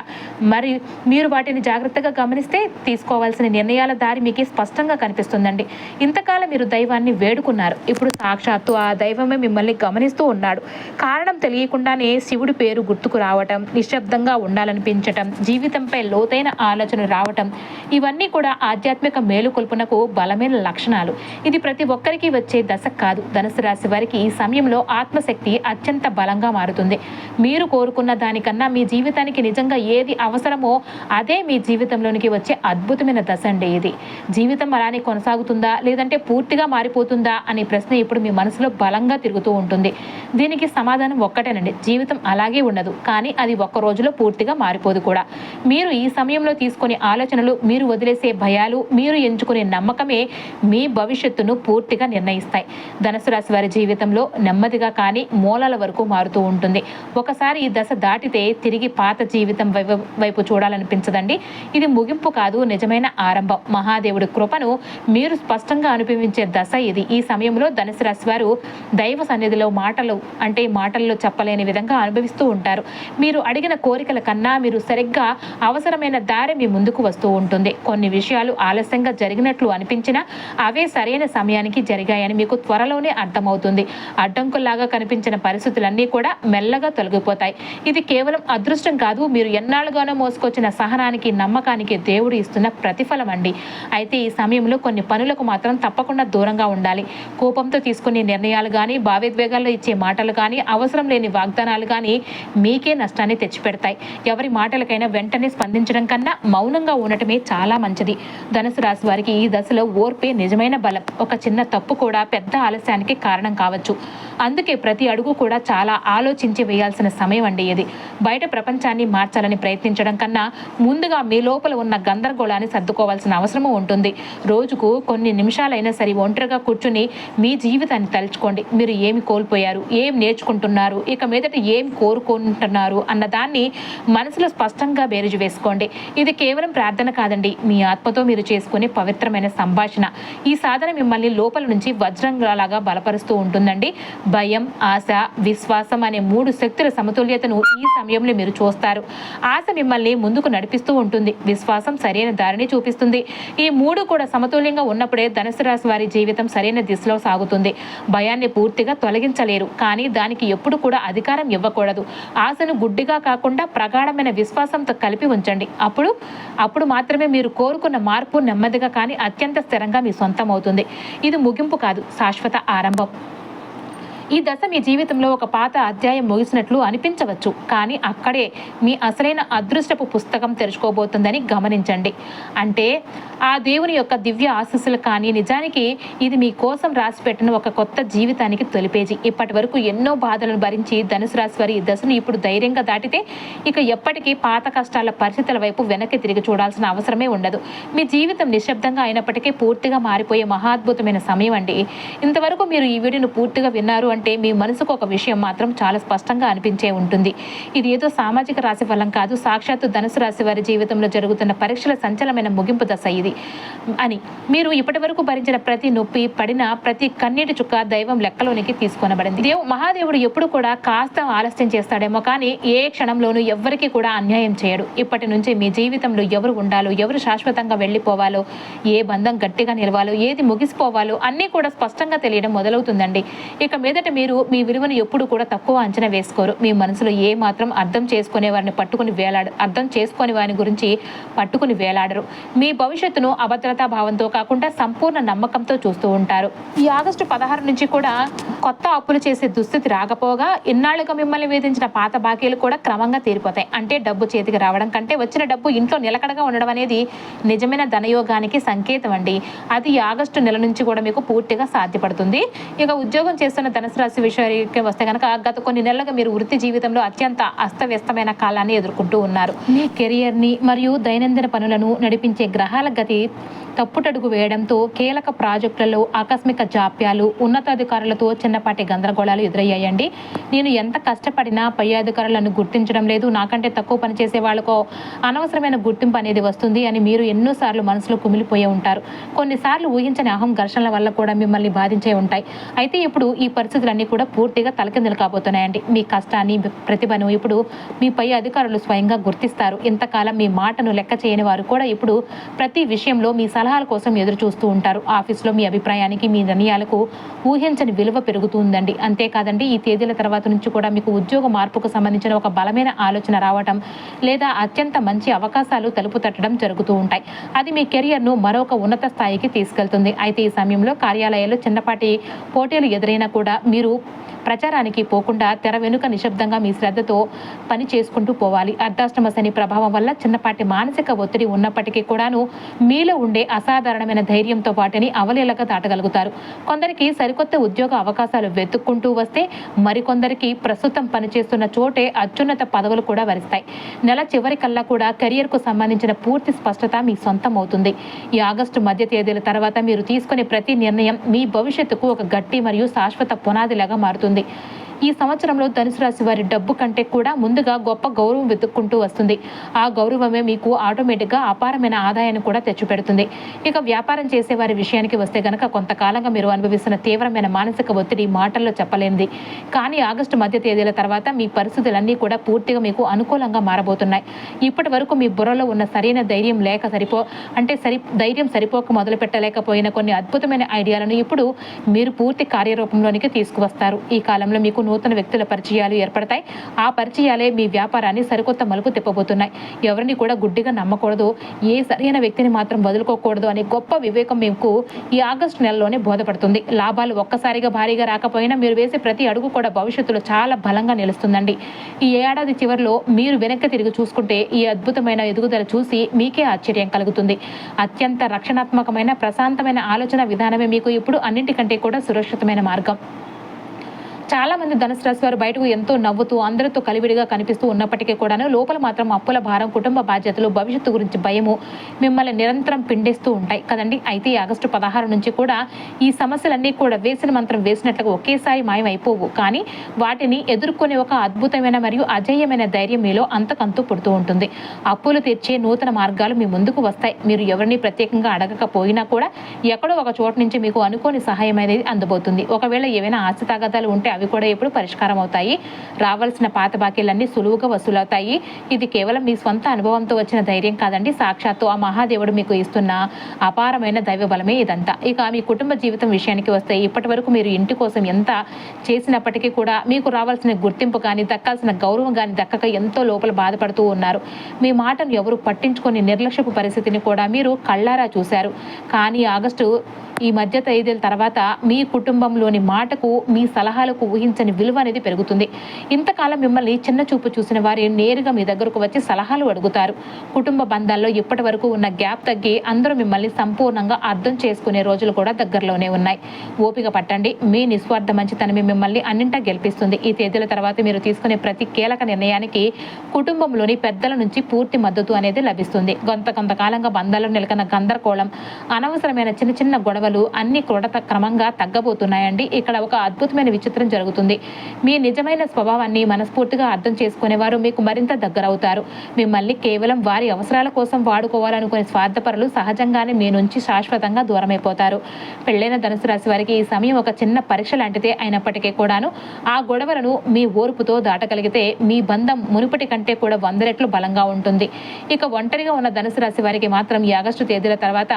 మరి మీరు వాటిని జాగ్రత్తగా గమనిస్తే తీసుకోవాల్సిన నిర్ణయాల దారి మీకు స్పష్టంగా కనిపిస్తుందండి. ఇంతకాలం మీరు దైవాన్ని వేడుకున్నారు, ఇప్పుడు సాక్షాత్తు ఆ దైవమే మిమ్మల్ని గమనిస్తూ ఉన్నాడు. కారణం తెలియకుండానే శివుడి పేరు గుర్తుకు రావటం, నిశ్శబ్దంగా ఉండాలనిపించటం, జీవితంపై లోతైన ఆలోచన రావటం, ఇవన్నీ కూడా ఆధ్యాత్మిక మేలుకొల్పునకు బలమైన లక్షణాలు. ఇది ప్రతి ఒక్కరికి వచ్చే దశ కాదు. ధనుసు రాశి వారికి ఈ సమయంలో ఆత్మశక్తి అత్యంత బలంగా మారుతుంది. మీరు కోరుకున్న దానికన్నా మీ జీవితానికి నిజంగా ఏది అవసరమో అదే మీ జీవితంలోనికి వచ్చే అద్భుతమైన దశ అండి. ఇది జీవితం అలానే కొనసాగుతుందా, లేదంటే పూర్తిగా మారిపోతుందా అనే ప్రశ్న ఇప్పుడు మీ మనసులో బలంగా తిరుగుతూ ఉంటుంది. దీనికి సమాధానం ఒక్కటేనండి, జీవితం అలాగే ఉండదు, కానీ అది ఒక్క రోజులో పూర్తిగా మారిపోదు కూడా. మీరు ఈ సమయంలో తీసుకునే ఆలోచనలు, మీరు వదిలేసే భయాలు, మీరు ఎంచుకునే నమ్మకమే మీ భవిష్యత్తును పూర్తిగా నిర్ణయిస్తాయి. ధనుసు రాశి వారి జీవితంలో నెమ్మదిగా కానీ మూలాల వరకు మారుతూ ఉంటుంది. ఒకసారి ఈ దశ దాటితే తిరిగి పాత జీవితం వైపు చూడాలనిపించదండి. ఇది ముగింపు కాదు, నిజమైన ఆరంభం. మహాదేవుడి కృపను మీరు స్పష్టంగా అనుభవించే దశ ఇది. ఈ సమయంలో ధనుసు రాశి వారు దైవ సన్నిధిలో మాటల్లో చెప్పలేని విధంగా అనుభవిస్తూ ఉంటారు. మీరు అడిగిన కోరికల కన్నా మీరు సరిగ్గా అవసరమైన దారి మీ ముందుకు వస్తూ ఉంటుంది. కొన్ని విషయాలు ఆలస్యంగా జరిగినట్లు అనిపించినా అవే సరైన సమయానికి జరిగాయని మీకు త్వరలోనే అర్థమవుతుంది. అడ్డంకుల్లాగా కనిపించిన పరిస్థితులన్నీ కూడా మెల్లగా తొలగిపోతాయి. ఇది కేవలం అదృష్టం కాదు, మీరు ఎన్నాళ్ళుగానో మోసుకొచ్చిన సహనానికి, నమ్మకానికి దేవుడు ఇస్తున్న ప్రతిఫలం అండి. అయితే ఈ సమయంలో కొన్ని పనులకు మాత్రం తప్పకుండా దూరంగా ఉండాలి. కోపంతో తీసుకునే నిర్ణయాలు కానీ, భావోద్వేగాల్లో ఇచ్చే మాటలు కానీ, అవసరం లేని వాగ్దానాలు కానీ మీకే నష్టాన్ని తెచ్చిపెడతాయి. ఎవరి మాటలకైనా వెంటనే స్పందించడం కన్నా మౌనంగా ఉండటమే చాలా మంచిది. ధనుసు రాశి వారికి ఈ దశలో ఓర్పే నిజమైన బలం. ఒక చిన్న తప్పు కూడా పెద్ద ఆలస్యానికి కారణం కావచ్చు. అందుకే ప్రతి అడుగు కూడా చాలా ఆలోచించి వేయాల్సిన సమయం అండి ఇది. బయట ప్రపంచాన్ని మార్చాలని ప్రయత్నించడం కన్నా ముందుగా మీ లోపల ఉన్న గందరగోళాన్ని సర్దుకోవాల్సిన అవసరము ఉంటుంది. రోజుకు కొన్ని నిమిషాలైనా సరే ఒంటరిగా కూర్చుని మీ జీవితాన్ని తలుచుకోండి. మీరు ఏమి కోల్పోయారు, ఏం నేర్చుకుంటున్నారు, ఇక మీదట ఏం కోరుకుంటున్నారు అన్న దాన్ని మనసులో స్పష్టంగా బేరుజు వేసుకోండి. ఇది కేవలం ప్రార్థన కాదండి, మీ ఆత్మతో మీరు చేసుకునే పవిత్రమైన సంభాషణ. ఈ సాధన మిమ్మల్ని లోపల నుంచి వజ్రంలాగా బలపరుస్తూ ఉంటుందండి. భయం, ఆశ, విశ్వాసం అనే 3 శక్తుల సమతుల్యతను ఈ సమయంలో మీరు చూస్తారు. ఆశ మిమ్మల్ని ముందుకు నడిపిస్తూ ఉంటుంది, విశ్వాసం సరైన దారిని చూపిస్తుంది. ఈ 3 కూడా సమతుల్యంగా ఉన్నప్పుడే ధనుసు రాశి వారి జీవితం సరైన దిశలో సాగుతుంది. భయాన్ని పూర్తిగా తొలగించలేరు, కానీ దానికి ఎప్పుడు కూడా అధికారం ఇవ్వకూడదు. ఆశను గుడ్డిగా కాకుండా ప్రగాఢమైన విశ్వాసంతో కలిపి ఉంచండి. అప్పుడు మాత్రమే మీరు కోరుకున్న మార్పు నెమ్మదిగా కానీ అత్యంత స్థిరంగా మీ సొంతం అవుతుంది. ఇది ముగింపు కాదు, శాశ్వత ఆరంభం. ఈ దశ మీ జీవితంలో ఒక పాత అధ్యాయం ముగిసినట్లు అనిపించవచ్చు, కానీ అక్కడే మీ అసలైన అదృష్టపు పుస్తకం తెరుచుకోబోతుందని గమనించండి. అంటే ఆ దేవుని యొక్క దివ్య ఆశీస్సులు. కానీ నిజానికి ఇది మీ కోసం రాసిపెట్టిన ఒక కొత్త జీవితానికి తొలి పేజీ. ఇప్పటి వరకు ఎన్నో బాధలను భరించి ధనుసు రాశి వారి ఈ దశను ఇప్పుడు ధైర్యంగా దాటితే ఇక ఎప్పటికీ పాత కష్టాల పరిస్థితుల వైపు వెనక్కి తిరిగి చూడాల్సిన అవసరమే ఉండదు. మీ జీవితం నిశ్శబ్దంగా అయినప్పటికీ పూర్తిగా మారిపోయే మహాద్భుతమైన సమయం అండి. ఇంతవరకు మీరు ఈ వీడియోను పూర్తిగా విన్నారు అంటే మీ మనసుకు ఒక విషయం మాత్రం చాలా స్పష్టంగా అనిపించే ఉంటుంది. ఇది ఏదో సామాజిక రాశి ఫలం కాదు, సాక్షాత్తు ధనుసు రాశి వారి జీవితంలో జరుగుతున్న పరీక్షల సంచలనమైన ముగింపు దశ ఇది అని. మీరు ఇప్పటి వరకు భరించిన ప్రతి నొప్పి, పడిన ప్రతి కన్నీటి చుక్క దైవం లెక్కలోనికి తీసుకొనబడింది. మహాదేవుడు ఎప్పుడు కూడా కాస్త ఆలస్యం చేస్తాడేమో, కానీ ఏ క్షణంలోనూ ఎవ్వరికి కూడా అన్యాయం చేయడు. ఇప్పటి నుంచి మీ జీవితంలో ఎవరు ఉండాలో, ఎవరు శాశ్వతంగా వెళ్ళిపోవాలో, ఏ బంధం గట్టిగా నిలవాలో, ఏది ముగిసిపోవాలో అన్నీ కూడా స్పష్టంగా తెలియడం మొదలవుతుందండి. ఇక మీదట మీరు మీ విలువను ఎప్పుడు కూడా తక్కువ అంచనా వేసుకోరు. మీ మనసులో ఏ మాత్రం అర్థం చేసుకునే వారిని పట్టుకుని వేలాడరు. మీ భవిష్యత్తును అభద్రతా భావంతో కాకుండా సంపూర్ణ నమ్మకంతో చూస్తూ ఉంటారు. ఈ ఆగస్టు 16 నుంచి కూడా కొత్త అప్పులు చేసే దుస్థితి రాకపోగా ఇన్నాళ్లుగా మిమ్మల్ని వేధించిన పాత బాకీలు కూడా క్రమంగా తీరిపోతాయి. అంటే డబ్బు చేతికి రావడం కంటే వచ్చిన డబ్బు ఇంట్లో నిలకడగా ఉండడం అనేది నిజమైన ధనయోగానికి సంకేతం అండి. అది ఈ ఆగస్టు నెల నుంచి కూడా మీకు పూర్తిగా సాధ్యపడుతుంది. ఇక ఉద్యోగం చేస్తున్న ధనుసు ధనుసు రాశి విషయానికి వస్తే కనుక గత కొన్ని నెలలుగా మీరు వృత్తి జీవితంలో అత్యంత అస్తవ్యస్తమైన కాలాన్ని ఎదుర్కొంటూ ఉన్నారు. మీ కెరియర్ని మరియు దైనందిన పనులను నడిపించే గ్రహాల గతి తప్పుటడుగు వేయడంతో కీలక ప్రాజెక్టులలో ఆకస్మిక జాప్యాలు, ఉన్నతాధికారులతో చిన్నపాటి గందరగోళాలు ఎదురయ్యాయండి. నేను ఎంత కష్టపడినా పై అధికారులను గుర్తించడం లేదు, నాకంటే తక్కువ పనిచేసే వాళ్ళకు అనవసరమైన గుర్తింపు అనేది వస్తుంది అని మీరు ఎన్నోసార్లు మనసులో కుమిలిపోయి ఉంటారు. కొన్నిసార్లు ఊహించని అహం ఘర్షణల వల్ల కూడా మిమ్మల్ని బాధించే ఉంటాయి. అయితే ఇప్పుడు ఈ పరిస్థితులన్నీ కూడా పూర్తిగా తలకిందులు కాబోతున్నాయండి. మీ కష్టాన్ని, ప్రతిభను ఇప్పుడు మీ పై అధికారులు స్వయంగా గుర్తిస్తారు. ఇంతకాలం మీ మాటను లెక్క చేయని వారు కూడా ఇప్పుడు ప్రతి విషయంలో మీ సలహాల కోసం ఎదురు చూస్తూ ఉంటారు. ఆఫీస్లో మీ అభిప్రాయానికి, మీ నిర్ణయాలకు ఊహించని విలువ పెరుగుతుందండి. అంతేకాదండి, ఈ తేదీల తర్వాత నుంచి కూడా మీకు ఉద్యోగ మార్పుకు సంబంధించిన ఒక బలమైన ఆలోచన రావటం లేదా అత్యంత మంచి అవకాశాలు తలుపు తట్టడం జరుగుతూ ఉంటాయి. అది మీ కెరియర్ను మరొక ఉన్నత స్థాయికి తీసుకెళ్తుంది. అయితే ఈ సమయంలో కార్యాలయాల్లో చిన్నపాటి పోటీలు ఎదురైనా కూడా మీరు ప్రచారానికి పోకుండా తెర వెనుక నిశ్శబ్దంగా మీ శ్రద్ధతో పని చేసుకుంటూ పోవాలి. అర్ధాష్టమ శని ప్రభావం వల్ల చిన్నపాటి మానసిక ఒత్తిడి ఉన్నప్పటికీ కూడాను మీలో ఉండే అసాధారణమైన ధైర్యంతో వాటిని అవలీలగా దాటగలుగుతారు. కొందరికి సరికొత్త ఉద్యోగ అవకాశాలు వెతుక్కుంటూ వస్తే మరికొందరికి ప్రస్తుతం పనిచేస్తున్న చోటే అత్యున్నత పదవులు కూడా వరిస్తాయి. నెల చివరికల్లా కూడా కెరియర్కు సంబంధించిన పూర్తి స్పష్టత మీ సొంతం అవుతుంది. ఈ ఆగస్టు మధ్య తేదీల తర్వాత మీరు తీసుకునే ప్రతి నిర్ణయం మీ భవిష్యత్తుకు ఒక గట్టి మరియు శాశ్వత పునాదిలాగా మారుతుంది. ఈ సంవత్సరంలో ధనుసు రాశి వారి డబ్బు కంటే కూడా ముందుగా గొప్ప గౌరవం వెతుక్కుంటూ వస్తుంది. ఆ గౌరవమే మీకు ఆటోమేటిక్గా అపారమైన ఆదాయాన్ని కూడా తెచ్చిపెడుతుంది. ఇక వ్యాపారం చేసే వారి విషయానికి వస్తే గనక కొంతకాలంగా మీరు అనుభవిస్తున్న తీవ్రమైన మానసిక ఒత్తిడి మాటల్లో చెప్పలేనిది. కానీ ఆగస్టు మధ్య తేదీల తర్వాత మీ పరిస్థితులన్నీ కూడా పూర్తిగా మీకు అనుకూలంగా మారబోతున్నాయి. ఇప్పటి వరకు మీ బుర్రలో ఉన్న సరైన ధైర్యం లేక ధైర్యం సరిపోక మొదలు పెట్టలేకపోయిన కొన్ని అద్భుతమైన ఐడియాలను ఇప్పుడు మీరు పూర్తి కార్యరూపంలోనికి తీసుకువస్తారు. ఈ కాలంలో మీకు నూతన వ్యక్తుల పరిచయాలు ఏర్పడతాయి. ఆ పరిచయాలే మీ వ్యాపారాన్ని సరికొత్త మలుపు తిప్పబోతున్నాయి. ఎవరిని కూడా గుడ్డిగా నమ్మకూడదు, ఏ సరైన వ్యక్తిని మాత్రం వదులుకోకూడదు అనే గొప్ప వివేకం మీకు ఈ ఆగస్టు నెలలోనే బోధపడుతుంది. లాభాలు ఒక్కసారిగా భారీగా రాకపోయినా మీరు వేసే ప్రతి అడుగు కూడా భవిష్యత్తులో చాలా బలంగా నిలుస్తుందండి. ఈ ఏడాది చివరిలో మీరు వెనక్కి తిరిగి చూసుకుంటే ఈ అద్భుతమైన ఎదుగుదల చూసి మీకే ఆశ్చర్యం కలుగుతుంది. అత్యంత రక్షణాత్మకమైన, ప్రశాంతమైన ఆలోచన విధానమే మీకు ఇప్పుడు అన్నింటికంటే కూడా సురక్షితమైన మార్గం. చాలా మంది ధనుసు రాశి వారు బయటకు ఎంతో నవ్వుతూ అందరితో కలివిడిగా కనిపిస్తూ ఉన్నప్పటికీ కూడాను లోపల మాత్రం అప్పుల భారం, కుటుంబ బాధ్యతలు, భవిష్యత్తు గురించి భయము మిమ్మల్ని నిరంతరం పిండేస్తూ ఉంటాయి కదండి. అయితే ఆగస్టు 16 నుంచి కూడా ఈ సమస్యలన్నీ కూడా వేసిన మంత్రం వేసినట్లుగా ఒకేసారి మాయమైపోవు. కానీ వాటిని ఎదుర్కొనే ఒక అద్భుతమైన మరియు అజేయమైన ధైర్యం మీలో అంతకంతూ పుడుతూ ఉంటుంది. అప్పులు తీర్చే నూతన మార్గాలు మీ ముందుకు వస్తాయి. మీరు ఎవరిని ప్రత్యేకంగా అడగకపోయినా కూడా ఎక్కడో ఒక చోటు నుంచి మీకు అనుకోని సహాయం అనేది అందబోతుంది. ఒకవేళ ఏవైనా ఆస్తి తగాదాలు ఉంటే అవి కూడా ఇప్పుడు పరిష్కారం అవుతాయి. రావాల్సిన పాత బాకీలన్నీ సులువుగా వసూలవుతాయి. ఇది కేవలం మీ స్వంత అనుభవంతో వచ్చిన ధైర్యం కాదండి, సాక్షాత్తు ఆ మహాదేవుడు మీకు ఇస్తున్న అపారమైన దైవ బలమే ఇదంతా. ఇక మీ కుటుంబ జీవితం విషయానికి వస్తే ఇప్పటి వరకు మీరు ఇంటి కోసం ఎంత చేసినప్పటికీ కూడా మీకు రావాల్సిన గుర్తింపు కానీ, దక్కాల్సిన గౌరవం కానీ దక్కక ఎంతో లోపల బాధపడుతూ ఉన్నారు. మీ మాటను ఎవరు పట్టించుకొని నిర్లక్ష్యపు పరిస్థితిని కూడా మీరు కళ్ళారా చూశారు. కానీ ఆగస్టు ఈ మధ్య తేదీల తర్వాత మీ కుటుంబంలోని మాటకు, మీ సలహాలకు ఊహించని విలువ అనేది పెరుగుతుంది. ఇంతకాలం మిమ్మల్ని చిన్న చూపు చూసిన వారి నేరుగా మీ దగ్గరకు వచ్చి సలహాలు అడుగుతారు. కుటుంబ బంధాల్లో ఇప్పటి వరకు ఉన్న గ్యాప్ తగ్గి అందరూ మిమ్మల్ని సంపూర్ణంగా అర్థం చేసుకునే రోజులు కూడా దగ్గరలోనే ఉన్నాయి. ఓపిక పట్టండి. మీ నిస్వార్థ మంచితనమే మిమ్మల్ని అన్నింటా గెలిపిస్తుంది. ఈ తేదీల తర్వాత మీరు తీసుకునే ప్రతి కీలక నిర్ణయానికి కుటుంబంలోని పెద్దల నుంచి పూర్తి మద్దతు అనేది లభిస్తుంది. కొంతకాలంగా బంధాల్లో నెలకొన్న గందరగోళం, అనవసరమైన చిన్న చిన్న గొడవలు అన్ని క్రమంగా తగ్గబోతున్నాయండి. ఇక్కడ ఒక అద్భుతమైన విచిత్రం జరుగుతుంది. మీ నిజమైన స్వభావాన్ని మనస్ఫూర్తిగా అర్థం చేసుకునేవారు మీకు మరింత దగ్గరవుతారు. మిమ్మల్ని కేవలం వారి అవసరాల కోసం వాడుకోవాలనుకునే స్వార్థపరులు సహజంగానే మీ నుంచి శాశ్వతంగా దూరమైపోతారు. పెళ్లైన ధనుసు రాశి వారికి ఈ సమయం ఒక చిన్న పరీక్ష లాంటిదే అయినప్పటికీ కూడాను ఆ గొడవలను మీ ఓర్పుతో దాటగలిగితే మీ బంధం మునుపటి కంటే కూడా 100 రెట్లు బలంగా ఉంటుంది. ఇక ఒంటరిగా ఉన్న ధనుసు రాశి వారికి మాత్రం ఈ ఆగస్టు తేదీల తర్వాత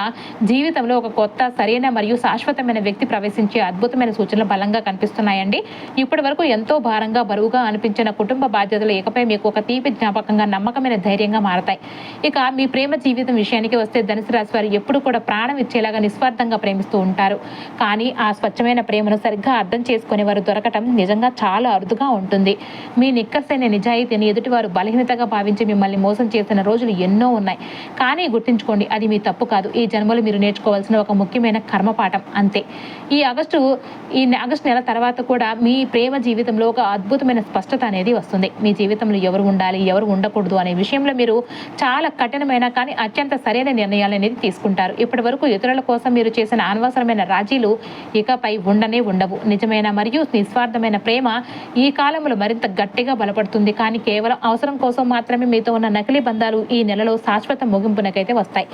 జీవితంలో ఒక కొత్త, సరైన మరియు శాశ్వతమైన వ్యక్తి ప్రవేశించే అద్భుతమైన సూచనలు బలంగా కనిపిస్తున్నాయండి. ఇప్పటి వరకు ఎంతో భారంగా, బరువుగా అనిపించిన కుటుంబ బాధ్యతలు ఇకపై మీకు ఒక తీపి జ్ఞాపకంగా, నమ్మకమైన ధైర్యంగా మారతాయి. ఇక మీ ప్రేమ జీవితం విషయానికి వస్తే ధనుసు రాశి వారు ఎప్పుడు కూడా ప్రాణం ఇచ్చేలాగా నిస్వార్థంగా ప్రేమిస్తూ ఉంటారు. కానీ ఆ స్వచ్ఛమైన ప్రేమను సరిగ్గా అర్థం చేసుకునే వారు దొరకటం నిజంగా చాలా అరుదుగా ఉంటుంది. మీ నిక్కసైన నిజాయితీని ఎదుటివారు బలహీనతగా భావించి మిమ్మల్ని మోసం చేసిన రోజులు ఎన్నో ఉన్నాయి. కానీ గుర్తుంచుకోండి, అది మీ తప్పు కాదు. ఈ జన్మలో మీరు నేర్చుకోవాల్సిన ఒక ముఖ్యమైన కర్మపాఠం అంతే. ఈ ఆగస్టు నెల తర్వాత కూడా మీ ప్రేమ జీవితంలో ఒక అద్భుతమైన స్పష్టత అనేది వస్తుంది. మీ జీవితంలో ఎవరు ఉండాలి, ఎవరు ఉండకూడదు అనే విషయంలో మీరు చాలా కఠినమైన కానీ అత్యంత సరైన నిర్ణయాలు అనేది తీసుకుంటారు. ఇప్పటి వరకు ఇతరుల కోసం మీరు చేసిన అనవసరమైన రాజీలు ఇకపై ఉండవు. నిజమైన మరియు నిస్వార్థమైన ప్రేమ ఈ కాలంలో మరింత గట్టిగా బలపడుతుంది. కానీ కేవలం అవసరం కోసం మాత్రమే మీతో ఉన్న నకిలీ బంధాలు ఈ నెలలో శాశ్వత ముగింపునకైతే వస్తాయి.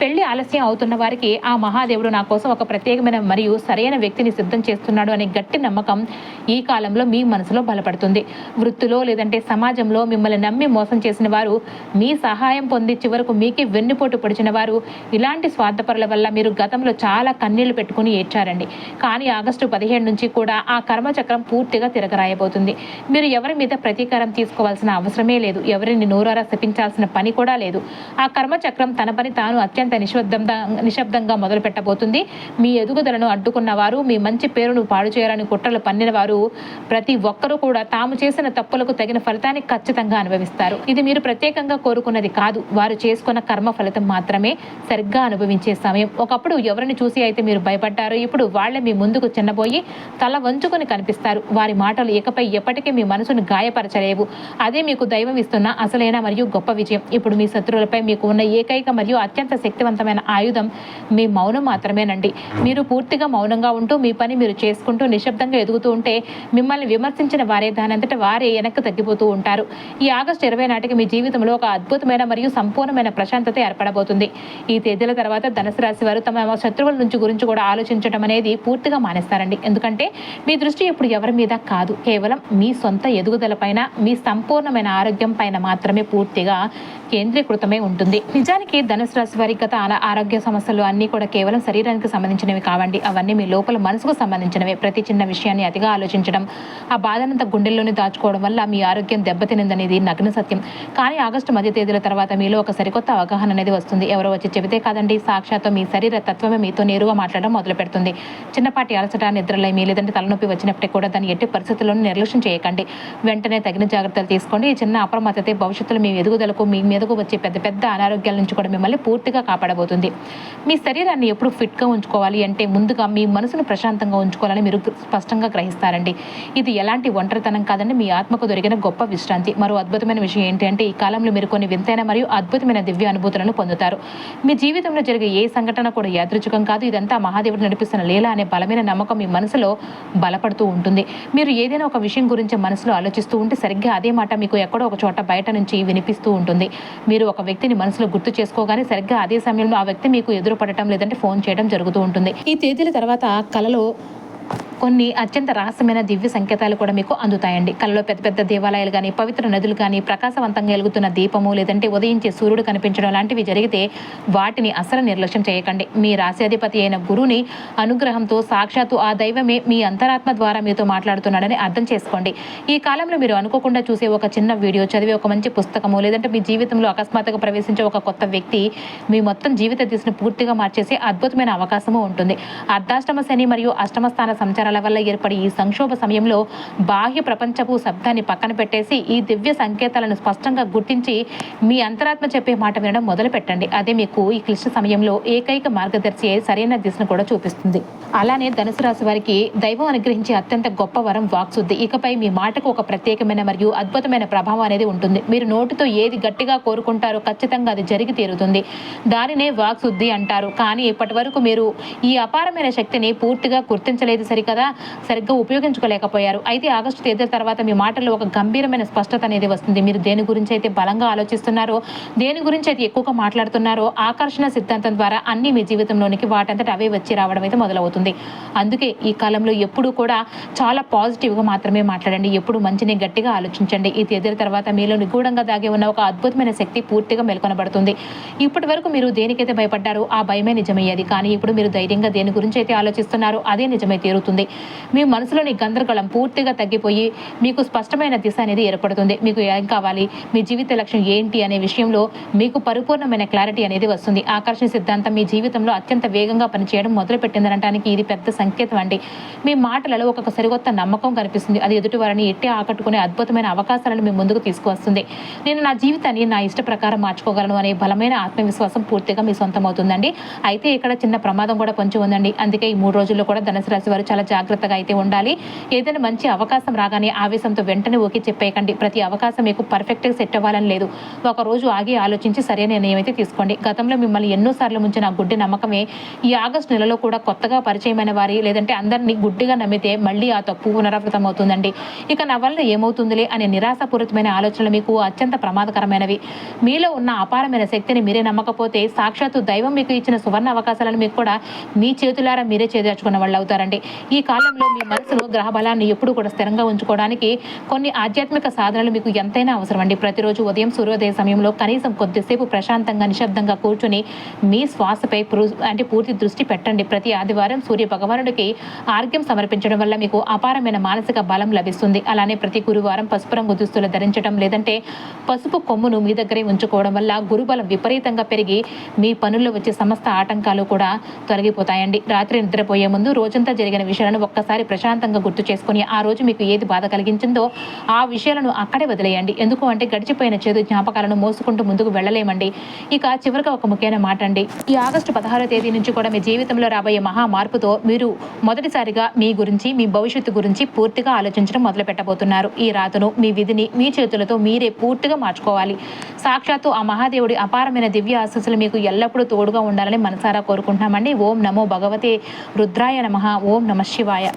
పెళ్లి ఆలస్యం అవుతున్న వారికి ఆ మహాదేవుడు నా కోసం ఒక ప్రత్యేకమైన మరియు సరైన వ్యక్తిని సిద్ధం చేస్తున్నాడు అనే గట్టి నమ్మకం ఈ కాలంలో మీ మనసులో బలపడుతుంది. వృత్తిలో లేదంటే సమాజంలో మిమ్మల్ని నమ్మి మోసం చేసిన వారు, మీ సహాయం పొంది చివరకు మీకే వెన్నుపోటు పొడిచిన వారు, ఇలాంటి స్వార్థపరుల వల్ల మీరు గతంలో చాలా కన్నీళ్లు పెట్టుకుని ఏడ్చారండి. కానీ ఆగస్టు 17 నుంచి కూడా ఆ కర్మచక్రం పూర్తిగా తిరగరాయబోతుంది. మీరు ఎవరి మీద ప్రతీకారం తీసుకోవాల్సిన అవసరమే లేదు. ఎవరిని నోరారా శపించాల్సిన పని కూడా లేదు. ఆ కర్మచక్రం తన పని తాను అత్యంత నిశ్శబ్దంగా మొదలు పెట్టబోతుంది. మీ ఎదుగుదలను అడ్డుకున్న వారు, మీ మంచి పేరును పాడు చేయాలని కుట్రలు పన్నిన వారు ప్రతి ఒక్కరూ కూడా తాము చేసిన తప్పులకు తగిన ఫలితాన్ని ఖచ్చితంగా అనుభవిస్తారు. ఇది మీరు ప్రత్యేకంగా కోరుకున్నది కాదు, వారు చేసుకున్న కర్మ ఫలితం మాత్రమే. సరిగ్గా అనుభవించే సమయం. ఒకప్పుడు ఎవరిని చూసి అయితే మీరు భయపడ్డారు, ఇప్పుడు వాళ్లే మీ ముందుకు చిన్నబోయి తల వంచుకొని కనిపిస్తారు. వారి మాటలు ఇకపై ఎప్పటికీ మీ మనసును గాయపరచలేవు. అదే మీకు దైవం ఇస్తున్న అసలైన మరియు గొప్ప విజయం. ఇప్పుడు మీ శత్రువులపై మీకు ఉన్న ఏకైక మరియు అత్యంత శక్తివంతమైన ఆయుధం మీ మౌనం మాత్రమేనండి. మీరు పూర్తిగా మౌనంగా ఉంటూ మీ పని మీరు చేసుకుంటూ నిశ్శబ్దంగా ఎదుగుతూ ఉంటే మిమ్మల్ని విమర్శించిన వారే దానంతట వారే వెనక్కి తగ్గిపోతూ ఉంటారు. ఈ ఆగస్టు 20 నాటికి మీ జీవితంలో ఒక అద్భుతమైన మరియు సంపూర్ణమైన ప్రశాంతత ఏర్పడబోతుంది. ఈ తేదీల తర్వాత ధనుసు రాశి వారు తమ శత్రువుల గురించి కూడా ఆలోచించడం అనేది పూర్తిగా మానేస్తారండి. ఎందుకంటే మీ దృష్టి ఇప్పుడు ఎవరి మీద కాదు, కేవలం మీ సొంత ఎదుగుదల పైన, మీ సంపూర్ణమైన ఆరోగ్యం పైన మాత్రమే పూర్తిగా కేంద్రీకృతమై ఉంటుంది. నిజానికి ధనుసు రాశి వారి గత ఆరోగ్య సమస్యలు అన్నీ కూడా కేవలం శరీరానికి సంబంధించినవి కావండి. అవన్నీ మీ లోపల మనసుకు సంబంధించినవి. ప్రతి చిన్న విషయాన్ని అతిగా ఆలోచించడం, ఆ బాధనంతా గుండెల్లోనే దాచుకోవడం వల్ల మీ ఆరోగ్యం దెబ్బతినిందనేది నగ్న సత్యం. కానీ ఆగస్టు మధ్య తేదీల తర్వాత మీలో ఒక సరికొత్త అవగాహన అనేది వస్తుంది. ఎవరో వచ్చి చెబితే కాదండి, సాక్షాత్తు మీ శరీర తత్వమే మీతో నేరుగా మాట్లాడడం మొదలు పెడుతుంది. చిన్నపాటి అలసట, నిద్రలేమి లేదంటే తలనొప్పి వచ్చినప్పటికీ కూడా దాన్ని ఎట్టి పరిస్థితుల్లోనూ నిర్లక్ష్యం చేయకండి. వెంటనే తగిన జాగ్రత్తలు తీసుకోండి. ఈ చిన్న అప్రమత్తతే భవిష్యత్తులో మీ ఎదుగుదలకు, మీ మీదకు వచ్చే పెద్ద పెద్ద అనారోగ్యాల నుంచి కూడా మిమ్మల్ని పూర్తిగా కాపాడబోతుంది. మీ శరీరాన్ని ఎప్పుడు ఫిట్గా ఉంచుకోవాలి అంటే ముందుగా మీ మనసును ప్రశాంతంగా ఉంచుకోవాలని మీరు స్పష్టంగా గ్రహిస్తారండి. ఇది ఎలాంటి ఒంటరితనం కాదండి, మీ ఆత్మకు దొరికిన గొప్ప విశ్రాంతి. మరో అద్భుతమైన విషయం ఏంటి అంటే ఈ కాలంలో మీరు కొన్ని వింతైన మరియు అద్భుతమైన దివ్య అనుభూతులను పొందుతారు. మీ జీవితంలో జరిగే ఏ సంఘటన కూడా యాదృచ్ఛికం కాదు, ఇదంతా మహాదేవుడు నడిపిస్తున్న లీల అనే బలమైన నమ్మకం మీ మనసులో బలపడుతూ ఉంటుంది. మీరు ఏదైనా ఒక విషయం గురించి మనసులో ఆలోచిస్తూ ఉంటే సరిగ్గా అదే మాట మీకు ఎక్కడో ఒక చోట బయట నుంచి వినిపిస్తూ ఉంటుంది. మీరు ఒక వ్యక్తిని మనసులో గుర్తు చేసుకోగానే సరిగ్గా అదే సమయంలో ఆ వ్యక్తి మీకు ఎదురుపడటం లేదంటే ఫోన్ చేయడం జరుగుతూ ఉంటుంది. ఈ తేదీల తర్వాత కలలో కొన్ని అత్యంత రహస్యమైన దివ్య సంకేతాలు కూడా మీకు అందుతాయండి. కలలో పెద్ద పెద్ద దేవాలయాలు కానీ, పవిత్ర నదులు కానీ, ప్రకాశవంతంగా వెలుగుతున్న దీపము లేదంటే ఉదయించే సూర్యుడు కనిపించడం లాంటివి జరిగితే వాటిని అస్సలు నిర్లక్ష్యం చేయకండి. మీ రాశ్యాధిపతి అయిన గురుని అనుగ్రహంతో సాక్షాత్తు ఆ దైవమే మీ అంతరాత్మ ద్వారా మీతో మాట్లాడుతున్నాడని అర్థం చేసుకోండి. ఈ కాలంలో మీరు అనుకోకుండా చూసే ఒక చిన్న వీడియో, చదివే ఒక మంచి పుస్తకము లేదంటే మీ జీవితంలో అకస్మాత్తుగా ప్రవేశించే ఒక కొత్త వ్యక్తి మీ మొత్తం జీవిత దిశను పూర్తిగా మార్చేసే అద్భుతమైన అవకాశము ఉంటుంది. అర్ధాష్టమ శని మరియు అష్టమ స్థాన సంచారం వల్ల ఏర్పడి ఈ సంక్షోభ సమయంలో బాహ్య ప్రపంచపు శబ్దాన్ని పక్కన పెట్టేసి ఈ దివ్య సంకేతాలను స్పష్టంగా గుర్తించి మీ అంతరాత్మ చెప్పే మాట వినడం మొదలు పెట్టండి. అదే మీకు ఈ క్లిష్ట సమయంలో ఏకైక మార్గదర్శి సరైన దిశను కూడా చూపిస్తుంది. అలానే ధనుసు రాశి వారికి దైవం అనుగ్రహించే అత్యంత గొప్ప వరం వాక్శుద్ధి. ఇకపై మీ మాటకు ఒక ప్రత్యేకమైన మరియు అద్భుతమైన ప్రభావం అనేది ఉంటుంది. మీరు నోటితో ఏది గట్టిగా కోరుకుంటారో ఖచ్చితంగా అది జరిగి తీరుతుంది. దానినే వాక్శుద్ధి అంటారు. కానీ ఇప్పటి వరకు మీరు ఈ అపారమైన శక్తిని పూర్తిగా గుర్తించలేదు సరికదా, సరిగ్గా ఉపయోగించుకోలేకపోయారు. అయితే ఆగస్టు తేదీల తర్వాత మీ మాటల్లో ఒక గంభీరమైన స్పష్టత అనేది వస్తుంది. మీరు దేని గురించి అయితే బలంగా ఆలోచిస్తున్నారో, దేని గురించి అయితే ఎక్కువగా మాట్లాడుతున్నారో ఆకర్షణ సిద్ధాంతం ద్వారా అన్ని మీ జీవితంలోనికి వాటంతట అవే వచ్చి రావడం అయితే మొదలవుతుంది. అందుకే ఈ కాలంలో ఎప్పుడూ కూడా చాలా పాజిటివ్గా మాత్రమే మాట్లాడండి. ఎప్పుడు మంచిని గట్టిగా ఆలోచించండి. ఈ తేదీల తర్వాత మీలో నిగూఢంగా దాగి ఉన్న ఒక అద్భుతమైన శక్తి పూర్తిగా మేల్కొనబడుతుంది. ఇప్పటి వరకు మీరు దేనికైతే భయపడ్డారో ఆ భయమే నిజమయ్యేది. కానీ ఇప్పుడు మీరు ధైర్యంగా దేని గురించి అయితే ఆలోచిస్తున్నారో అదే నిజమై తీరుతుంది. మీ మనసులోని గందరగోళం పూర్తిగా తగ్గిపోయి మీకు స్పష్టమైన దిశ అనేది ఏర్పడుతుంది. మీకు ఏం కావాలి, మీ జీవిత లక్ష్యం ఏంటి అనే విషయంలో మీకు పరిపూర్ణమైన క్లారిటీ అనేది వస్తుంది. ఆకర్షణ సిద్ధాంతం మీ జీవితంలో అత్యంత వేగంగా పనిచేయడం మొదలుపెట్టిందనడానికి ఇది పెద్ద సంకేతం అండి. మీ మాటలలో ఒక సరికొత్త నమ్మకం కనిపిస్తుంది. అది ఎదుటి వారిని ఎట్టి ఆకట్టుకునే అద్భుతమైన అవకాశాలను మీ ముందుకు తీసుకువస్తుంది. నేను నా జీవితాన్ని నా ఇష్ట ప్రకారం మార్చుకోగలను అనే బలమైన ఆత్మవిశ్వాసం పూర్తిగా మీ సొంతం అవుతుందండి. అయితే ఇక్కడ చిన్న ప్రమాదం కూడా పొంచి ఉందండి. అందుకే ఈ 3 రోజుల్లో కూడా ధనుసు రాశి వారు వారు చాలా జాగ్రత్తగా అయితే ఉండాలి. ఏదైనా మంచి అవకాశం రాగానే ఆవేశంతో వెంటనే ఓకే చెప్పేయకండి. ప్రతి అవకాశం మీకు పర్ఫెక్ట్గా సెట్ అవ్వాలని లేదు. ఒక రోజు ఆగి ఆలోచించి సరైన నిర్ణయం అయితే తీసుకోండి. గతంలో మిమ్మల్ని ఎన్నోసార్లు ముంచిన గుడ్డి నమ్మకమే ఈ ఆగస్టు నెలలో కూడా కొత్తగా పరిచయమైన వారి లేదంటే అందరినీ గుడ్డిగా నమ్మితే మళ్ళీ ఆ తప్పు పునరావృతం అవుతుందండి. ఇక నా వల్ల ఏమవుతుందిలే అనే నిరాశపూరితమైన ఆలోచనలు మీకు అత్యంత ప్రమాదకరమైనవి. మీలో ఉన్న అపారమైన శక్తిని మీరే నమ్మకపోతే సాక్షాత్తు దైవం మీకు ఇచ్చిన సువర్ణ అవకాశాలను మీకు కూడా మీ చేతులారా మీరే చేజార్చుకున్న వాళ్ళు అవుతారండి. ఈ కాలంలో మీ మనసును గ్రహ బలాన్ని ఎప్పుడు కూడా స్థిరంగా ఉంచుకోవడానికి కొన్ని ఆధ్యాత్మిక సాధనలు మీకు ఎంతైనా అవసరం అండి. ప్రతిరోజు ఉదయం సూర్యోదయ సమయంలో కనీసం కొద్దిసేపు ప్రశాంతంగా నిశ్శబ్దంగా కూర్చుని మీ శ్వాసపై పూర్తి దృష్టి పెట్టండి. ప్రతి ఆదివారం సూర్య భగవానుడికి ఆర్ఘ్యం సమర్పించడం వల్ల మీకు అపారమైన మానసిక బలం లభిస్తుంది. అలానే ప్రతి గురువారం పసుపు రంగు దుస్తులు ధరించడం లేదంటే పసుపు కొమ్మును మీ దగ్గరే ఉంచుకోవడం వల్ల గురుబలం విపరీతంగా పెరిగి మీ పనుల్లో వచ్చే సమస్త ఆటంకాలు కూడా తొలగిపోతాయండి. రాత్రి నిద్రపోయే ముందు రోజంతా జరిగిన విషయాలను ఒక్కసారి ప్రశాంతంగా గుర్తు చేసుకుని ఆ రోజు మీకు ఏది బాధ కలిగించిందో ఆ విషయాలను అక్కడే వదిలేయండి. ఎందుకు అంటే గడిచిపోయిన చేదు జ్ఞాపకాలను మోసుకుంటూ ముందుకు వెళ్ళలేమండి. ఇక చివరిగా ఒక ముఖ్యమైన మాట అండి. ఈ ఆగస్టు 16వ తేదీ నుంచి కూడా మీ జీవితంలో రాబోయే మహా మార్పుతో మీరు మొదటిసారిగా మీ గురించి మీ భవిష్యత్తు గురించి పూర్తిగా ఆలోచించడం మొదలు పెట్టబోతున్నారు. ఈ రాతను మీ విధిని మీ చేతులతో మీరే పూర్తిగా మార్చుకోవాలి. సాక్షాత్తు ఆ మహాదేవుడి అపారమైన దివ్య ఆశీస్సులు మీకు ఎల్లప్పుడూ తోడుగా ఉండాలని మనసారా కోరుకుంటున్నామండి. ఓం నమో భగవతే రుద్రాయ నమః. ఓం నమః శివాయ.